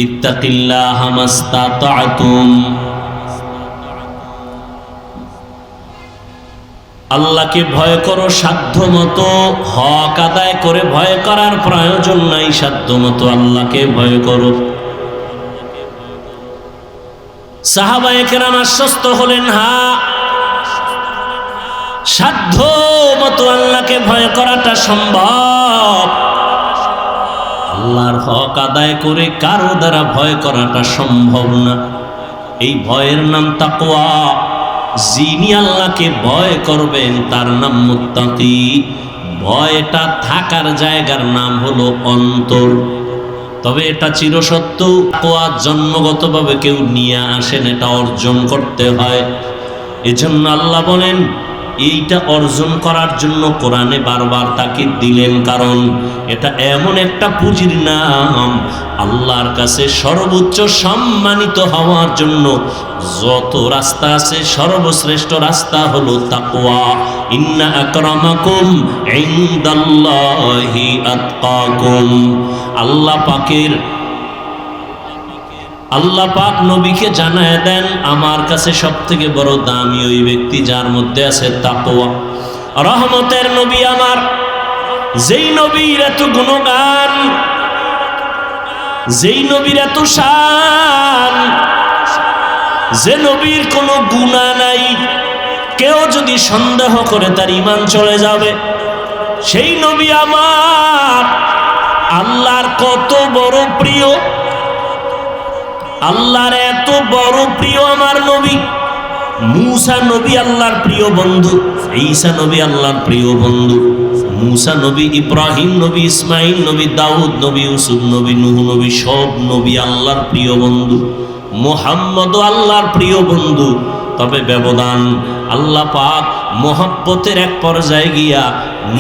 ইত্তাকিল্লাহা মাস্তাতা'তুম, আল্লাহকে ভয় করো সাধ্য মতো। হক আদায় করে ভয় করার প্রয়োজন নাই, সাধ্য মতো আল্লাহকে ভয় করো। সাহাবায়ে কেরাম আশ্বস্ত হলেন, হ্যাঁ, সাধ্য মতো আল্লাহকে ভয় করাটা সম্ভব। আল্লাহর হক আদায় করে কারো দ্বারা ভয় করাটা সম্ভব না। এই ভয়ের নাম তাকওয়া। যিনি আল্লাহকে ভয় করবেন তার নাম মুত্তাকি। ভয়টা থাকার জায়গার নাম হলো অন্তর। তবে এটা চিরসত্য, তাকওয়া জন্মগতভাবে কেউ নিয়ে আসেন, এটা অর্জন করতে হয়। এজন্য আল্লাহ বলেন, এইটা অর্জন করার জন্য কোরআনে বারবার তাকিদ দিলেন, কারণ এটা এমন একটা পুঁজির নাম, আল্লাহর কাছে সর্বোচ্চ সম্মানিত হওয়ার জন্য যত রাস্তা আছে সর্বশ্রেষ্ঠ রাস্তা হলো তাকওয়া। ইন্না আকরামাকুম ইনদাল্লাহি আতকাকুম। আল্লাহ পাক নবীকে জানায় দেন, আমার কাছে সবথেকে বড় দামি ওই ব্যক্তি যার মধ্যে আছে তাকওয়া। রহমতের নবী আমার, যেই নবীর এত গুণগান, যেই নবীর এত শান, যে নবীর কোনো গুনাহ নাই, কেউ যদি সন্দেহ করে তার ঈমান চলে যাবে। সেই নবী আমার আল্লাহর কত বড় প্রিয়, আল্লাহর এত বড় প্রিয় আমার নবী। মূসা নবী আল্লাহর প্রিয় বন্ধু, ঈসা নবী আল্লাহর প্রিয় বন্ধু, মূসা নবী, ইব্রাহিম নবী, ইসমাইল নবী, দাউদ নবী, ইউসুফ নবী, নূহ নবী, সব নবী আল্লাহর প্রিয় বন্ধু। মুহাম্মদও আল্লাহর প্রিয় বন্ধু। তবে ব্যবধান, আল্লাহ পাক মহব্বতের এক পর্যায়ে গিয়া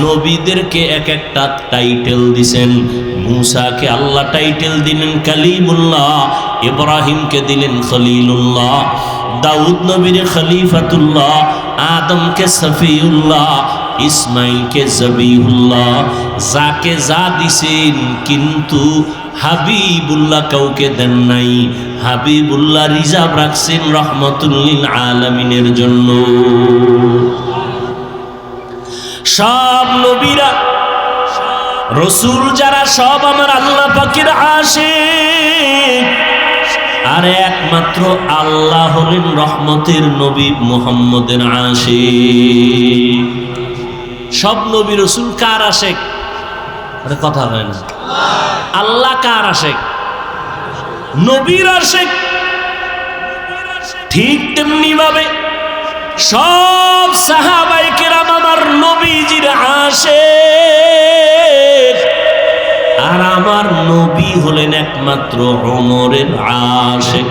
নবীদেরকে এক একটা টাইটেল দিছেন। মূসাকে আল্লাহ টাইটেল দিলেন কালিমুল্লাহ, ইব্রাহিমকে দিলেন খলিলুল্লাহ, দাউদ নবীর খলিফাতুল্লাহ, আদমকে সফিউল্লাহ, ইসমাইলকে জবিহুল্লাহ। যাকে যা দিছেন, কিন্তু হাবিবুল্লাহ কাউকে দেন নাই। হাবিবুল্লাহ রিজার্ভ রাখছেন রহমতুল লিল আলামিনের জন্য। সব নবীরা, রসুল যারা, সব আমার আল্লাহ পাকের আশিক। আর একমাত্র আল্লাহ হলেন রহমতের নবী মুহাম্মদের আশিক। সব নবী রসুল কার আশিক? আরে কথা হয় না। আল্লাহ কার আশিক? নবীর আশিক। ঠিক তেমনি ভাবে সব সাহাবায়ে কেরাম আমার নবীজির আশিক। আর আমার নবী হলেন একমাত্র ওমরের আশিক।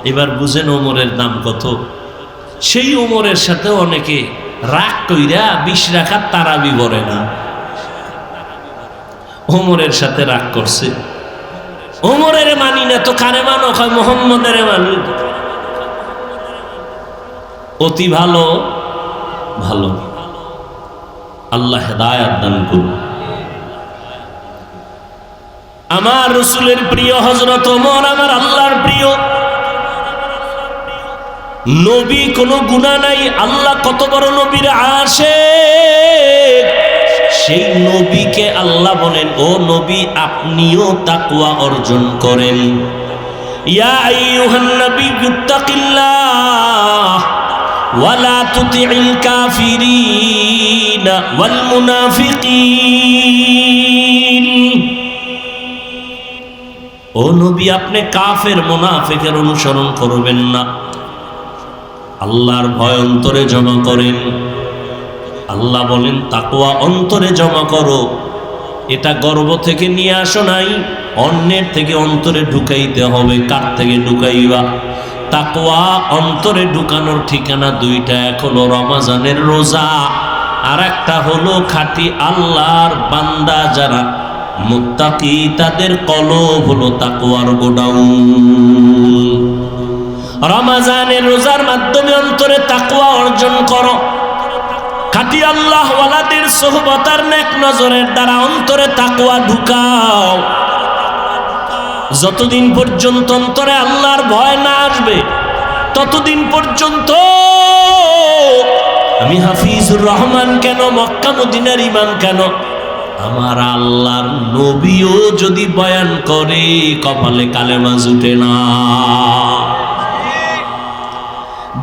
এবার বুঝেন ওমরের দাম কত। সেই ওমরের সাথে অনেকে রাগ কইরা 20 রাকাত তারাবি পড়ে না। ওমরের সাথে রাগ করছে। ওমরের মানি না তো কারে মানো? কয় মুহাম্মদের মানি। অতি ভালো ভালো। আল্লাহ হেদায়েত দান করুন। আমার রসুলের প্রিয় হযরত ওমর আমার আল্লাহর প্রিয় নবী। কোনো গুনাহ নাই। আল্লাহ কত বড় নবীর আশিক। সেই নবীকে আল্লাহ বলেন, ও নবী আপনিও তাকওয়া অর্জন করেন। ইয়া আইয়ুহান নাবিয়্যু তাকিল্লাহ ওয়ালা তুতিইল কাফিরিনা ওয়াল মুনাফিকিন। ও নবী আপনি কাফের মুনাফিকের অনুসরণ করবেন না। আল্লাহর ভয় অন্তরে জমা করেন। আল্লাহ বলেন তাকওয়া অন্তরে জমা করো। এটা গর্ব থেকে নিয়ে আসো নাই, অন্যের থেকে অন্তরে ঢুকাইতে হবে। কার থেকে ঢুকাইবা? তাকওয়া অন্তরে ঢুকানোর ঠিকানা দুইটা। এক হলো রমজানের রোজা, আর একটা হলো খাঁটি আল্লাহর বান্দা যারা মুত্তাকি, তাদের কলব হলো তাকওয়ার গোডাউন। রমজানের রোজার মাধ্যমে অন্তরে তাকওয়া অর্জন করো। খাঁটি আল্লাহ ওয়ালাদের সোহবত আর নেক নজরের দ্বারা অন্তরে তাকওয়া ঢুকাও। যতদিন পর্যন্ত অন্তরে আল্লাহর ভয় না আসবে, ততদিন পর্যন্ত আমি হাফিজুর রহমান কেন, মক্কা মদিনার ইমাম কেন, আমার আল্লাহর নবীও যদি বয়ান করে কপালে কালেমা জুটে না।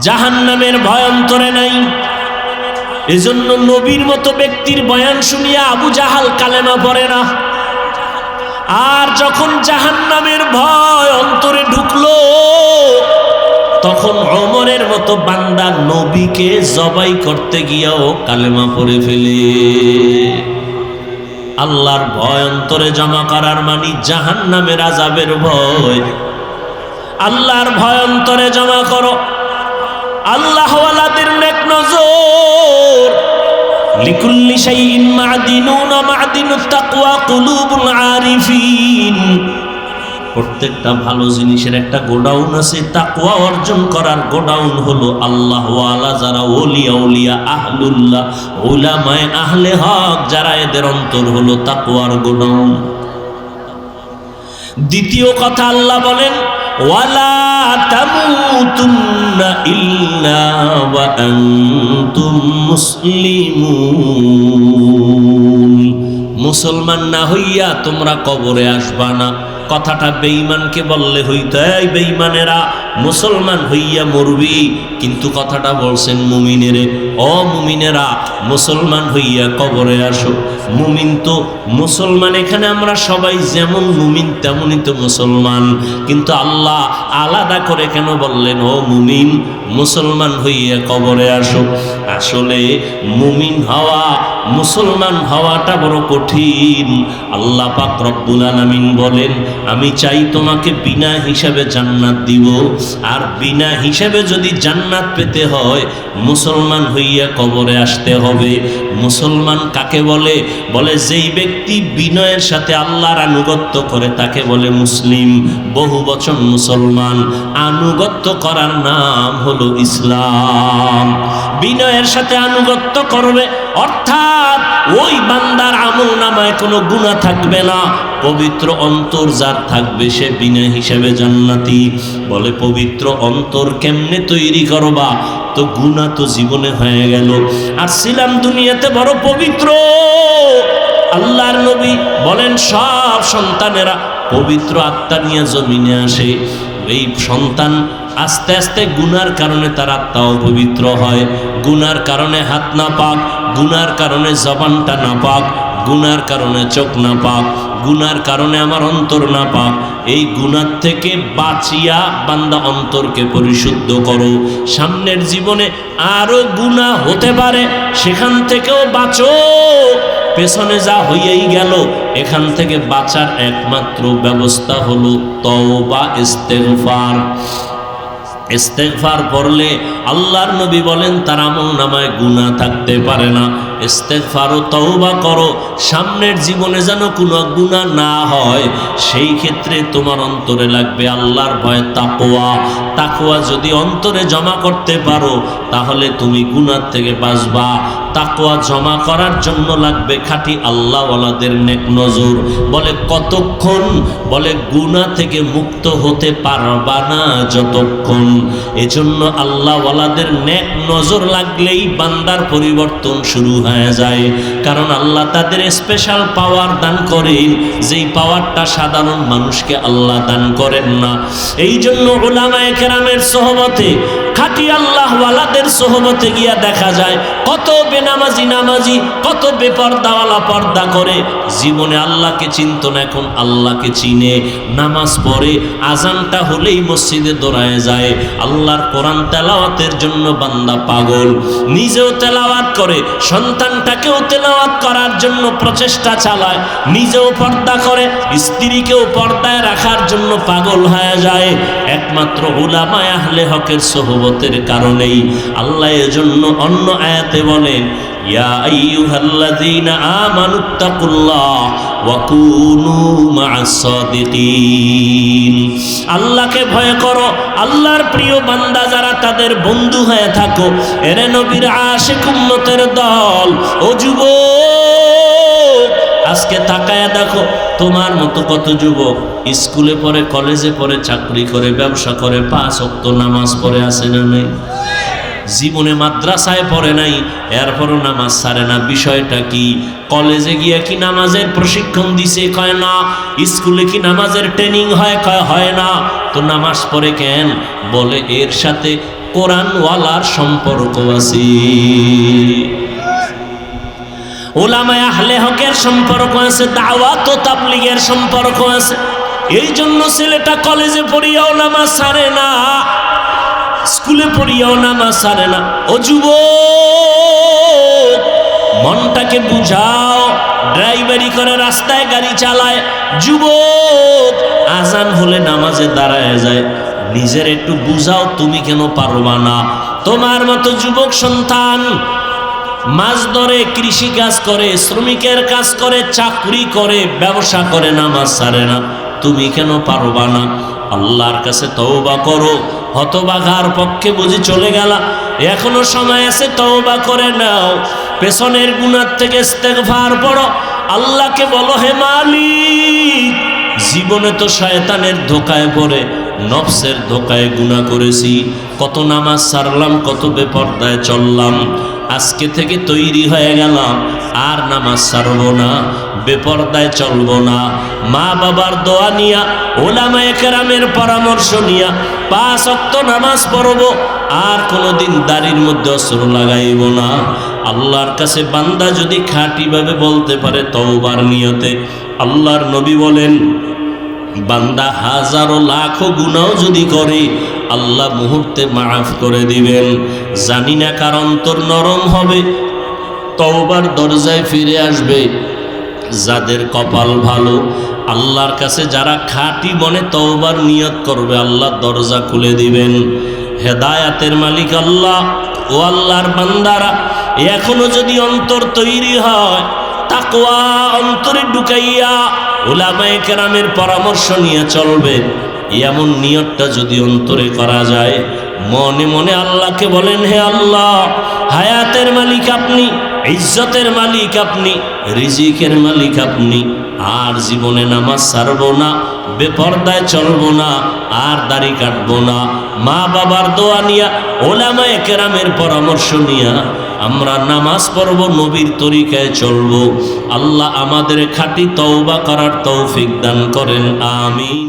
জাহান্নামের ভয় অন্তরে নাই। এজন্য নবীর মতো ব্যক্তির বয়ান শুনিয়া আবু জাহাল কালেমা পড়ে না। আর যখন জাহান্নামের ভয় অন্তরে ঢুকলো, তখন ওমরের মতো বান্দা নবীকে জবাই করতে গিয়াও কালেমা পড়ে ফেলে। আল্লাহর ভয় অন্তরে জমা করার মানে জাহান্নামের আযাবের ভয়। আল্লাহর ভয় অন্তরে জমা করো। আল্লাহ ওয়ালাদের নেক নজর। লিকুল্লি শাইইন মা'দিনুন মা'দিনুত তাকওয়া কুলুবুল আরিফিন। প্রত্যেকটা ভালো জিনিসের একটা গোডাউন আছে। তাকওয়া অর্জন করার গোডাউন হলো আল্লাহ ওয়ালা যারা ওলিয়া উলিয়া আহলুল্লাহ, উলামায়ে আহলে হক যারা, এদের অন্তর হলো তাকওয়ার গোডাউন। দ্বিতীয় কথা আল্লাহ বলেন, ওয়ালা তামুতুন্না ইল্লা ওয়া আনতুম মুসলিমুন। মুসলমান না হইয়া তোমরা কবরে আসবা না। কথাটা বেঈমানকে বললে হইতো এই বেঈমানেরা মুসলমান হইয়া মরবি, কিন্তু কথাটা বলছেন মুমিনেরে, ও মুমিনেরা মুসলমান হইয়া কবরে আসো। মুমিন তো মুসলমান, এখানে আমরা সবাই যেমন মুমিন তেমনই তো মুসলমান, কিন্তু আল্লাহ আলাদা করে কেন বললেন ও মুমিন মুসলমান হইয়া কবরে আসো? আসলে মুমিন হওয়া, মুসলমান হওয়াটা বড় কঠিন। আল্লাহ পাক রব্বুল আলামিন বলেন আমি চাই তোমাকে বিনা হিসাবে জান্নাত দিব, আর বিনা হিসাবে যদি জান্নাত পেতে হয় মুসলমান হইয়া কবরে আসতে হবে। মুসলমান কাকে বলে? বলে যেই ব্যক্তি বিনয়ের সাথে আল্লাহর আনুগত্য করে তাকে বলে মুসলিম, বহু বচন মুসলমান। আনুগত্য করার নাম হলো ইসলাম। বিনয়ের সাথে আনুগত্য করবে অর্থাৎ ওই বান্দার আমল নামায় কোনো গুনাহ থাকবে না, পবিত্র অন্তর যার থাকবে সে বিনা হিসাবে জান্নাতি। বলে পবিত্র অন্তর কেমনে তৈরি করবা? তো গুনাহ তো জীবনে হয়ে গেল, আর ছিলাম দুনিয়াতে বড় পবিত্র। আল্লাহর নবী বলেন সব সন্তানেরা পবিত্র আত্মা নিয়ে জমিনে আসে, এই সন্তান আস্তে আস্তে গুনার কারণে তার আত্মা অপবিত্র হয়। গুনার কারণে হাত না পাক, গুনার কারণে জবানটা না পাক, গুনার কারণে চোখ না পাক, গুনার কারণে আমার অন্তর না পাক। এই গুনার থেকে বাঁচিয়া বান্দা অন্তরকে পরিশুদ্ধ করো। সামনের জীবনে আরো গুনাহ হতে পারে, সেখান থেকেও বাঁচো। পেছনে যা হইয়াই গেল, এখান থেকে বাঁচার একমাত্র ব্যবস্থা হলো তওবা, ইস্তেগফার। ইস্তেগফার পড়লে আল্লাহর নবী বলেন তার আমল নামায় গুনাহ থাকতে পারে না। ইস্তেগফার ও তওবা করো, সামনের জীবনে যেন কোনো গুনাহ না হয়। সেই ক্ষেত্রে তোমার অন্তরে লাগবে আল্লাহর ভয়, তাকওয়া। তাকওয়া যদি অন্তরে জমা করতে পারো তাহলে তুমি গুনাহ থেকে বাঁচবা। তাকওয়া জমা করার জন্য লাগবে খাঁটি আল্লাহওয়ালাদের নেক নজর। বলে কতক্ষণ? বলে গুনাহ থেকে মুক্ত হতে পারবা না যতক্ষণ। এজন্য আল্লাহওয়ালাদের নেক নজর লাগলেই বান্দার পরিবর্তন শুরু হয়ে যায়। কারণ আল্লাহ তাদের স্পেশাল পাওয়ার দান করেন, যেই পাওয়ারটা সাধারণ মানুষকে আল্লাহ দান করেন না। এই জন্য উলামায়ে কেরামের সোহবতে, খাঁটি আল্লাহওয়ালাদের সোহবতে গিয়া দেখা যায় কত বেনামাজি নামাজি, কত বেপর্দাওয়ালা পর্দা করে, জীবনে আল্লাহকে চিনত না, এখন আল্লাহকে চিনে, নামাজ পড়ে, আজানটা হলেই মসজিদে দৌড়ায় যায়। আল্লাহর কোরআন তেলাওয়াতের জন্য বান্দা পাগল, নিজেও তেলাওয়াত করে, সন্তানটাকেও তেলাওয়াত করার জন্য প্রচেষ্টা চালায়, নিজেও পর্দা করে, স্ত্রীকেও পর্দায় রাখার জন্য পাগল হয়ে যায়, একমাত্র উলামায়ে আহলে হকের সোহবতের কারণেই। আল্লাহ এজন্য অন্য আয়াতে বলেন ইয়া আইয়ুহাল্লাযীনা আমানুত্তাকুল্লাহ ওয়া কুনু মা'আস সাদিকিন। আল্লাহকে ভয় করো, আল্লাহর প্রিয় বান্দা যারা তাদের বন্ধু হয়ে থাকো। এরে নবীর আশিক উম্মতের দল, ও যুবক আজকে তাকায়া দেখো তোমার মতো কত যুবক স্কুলে পড়ে, কলেজে পড়ে, চাকরি করে, ব্যবসা করে, 5 ওয়াক্ত নামাজ পড়ে, আছে না নেই? জীবনে মাদ্রাসায় পড়ে নাই, এরপরও নামাজ ছাড়ে না। বিষয়টা কি? কলেজে গিয়া কি নামাজের প্রশিক্ষণ দিছে? কয় না। স্কুলে কি নামাজের ট্রেনিং হয়? কয় হয় না। তো নামাজ পড়ে কেন? বলে এর সাথে কোরআনওয়ালার সম্পর্ক আছে, উলামায়ে আহলে হকের সম্পর্ক আছে, দাওয়াত ও তাবলীগের সম্পর্ক আছে। এই জন্য ছেলেটা কলেজে পড়িয়াও নামাজ ছাড়ে না, স্কুলে পড়িয়াও নামাজ ছাড়ে না। ও যুবক মনটাকে বুঝাও, ড্রাইভারি করে, রাস্তায় গাড়ি চালায়, যুবক আজান হলে নামাজে দাঁড়ায় যায়, নিজের একটু বুঝাও তুমি কেন পারবা না? তোমার মতো যুবক সন্তান মাছ ধরে, কৃষি কাজ করে, শ্রমিকের কাজ করে, চাকরি করে, ব্যবসা করে, নামাজ ছাড়ে না, তুমি কেন পারবা না? আল্লাহর কাছে তওবা করো। হতবাগার পক্ষে বুঝি চলে গেলা, এখনো সময় আছে, তওবা করে নাও। পেছনের গুনাহ থেকে ইস্তেগফার পড়ো, আল্লাহকে বলো হে মালিক, জীবনে তো শয়তানের ধোকায় পড়ে নফসের ধোকায় গুনাহ করেছি, কত নামাজ ছাড়লাম, কত বেপরদায় চললাম। আজকে থেকে তৈরি হয়ে গেলাম, আর নামাজ ছাড়ব না, বেপরদায় চলব না। মা বাবার দোয়া নিয়া, ওলামায়ে কেরামের পরামর্শ নিয়া 5 ওয়াক্ত নামাজ পড়ব, আর কোনোদিন দাড়ির মধ্যে অস্ত্র লাগাইব না। আল্লাহর কাছে বান্দা যদি খাঁটিভাবে বলতে পারে তওবার নিয়তে, আল্লাহর নবী বলেন বান্দা হাজারো লাখো গুনাহ যদি করে আল্লাহ মুহূর্তে মাফ করে দিবেন। জানি না কার অন্তর নরম হবে, তওবার দরজায় ফিরে আসবে। যাদের কপাল ভালো, আল্লাহর কাছে যারা খাঁটি মনে তওবার নিয়ত করবে, আল্লাহ দরজা খুলে দিবেন। হেদায়াতের মালিক আল্লাহ। ও আল্লাহর বান্দারা, এখনো যদি অন্তর তৈরি হয়, তাকওয়া অন্তরে ঢুকাইয়া উলামায়ে কেরামের পরামর্শ নিয়ে চলবে, এমন নিয়তটা যদি অন্তরে করা যায়, মনে মনে আল্লাহকে বলেন, হে আল্লাহ, হায়াতের মালিক আপনি, ইজ্জতের মালিক আপনি, রিজিকের মালিক আপনি। আর জীবনে নামাজ ছাড়ব না, বেপরদায় চলব না, আর দাড়ি কাটব না। মা বাবার দোয়া নিয়া, ওলামায়ে কেরামের পরামর্শ নিয়া আমরা নামাজ পড়ব, নবীর তরিকায় চলব। আল্লাহ আমাদের খাঁটি তওবা করার তৌফিক দান করেন, আমিন।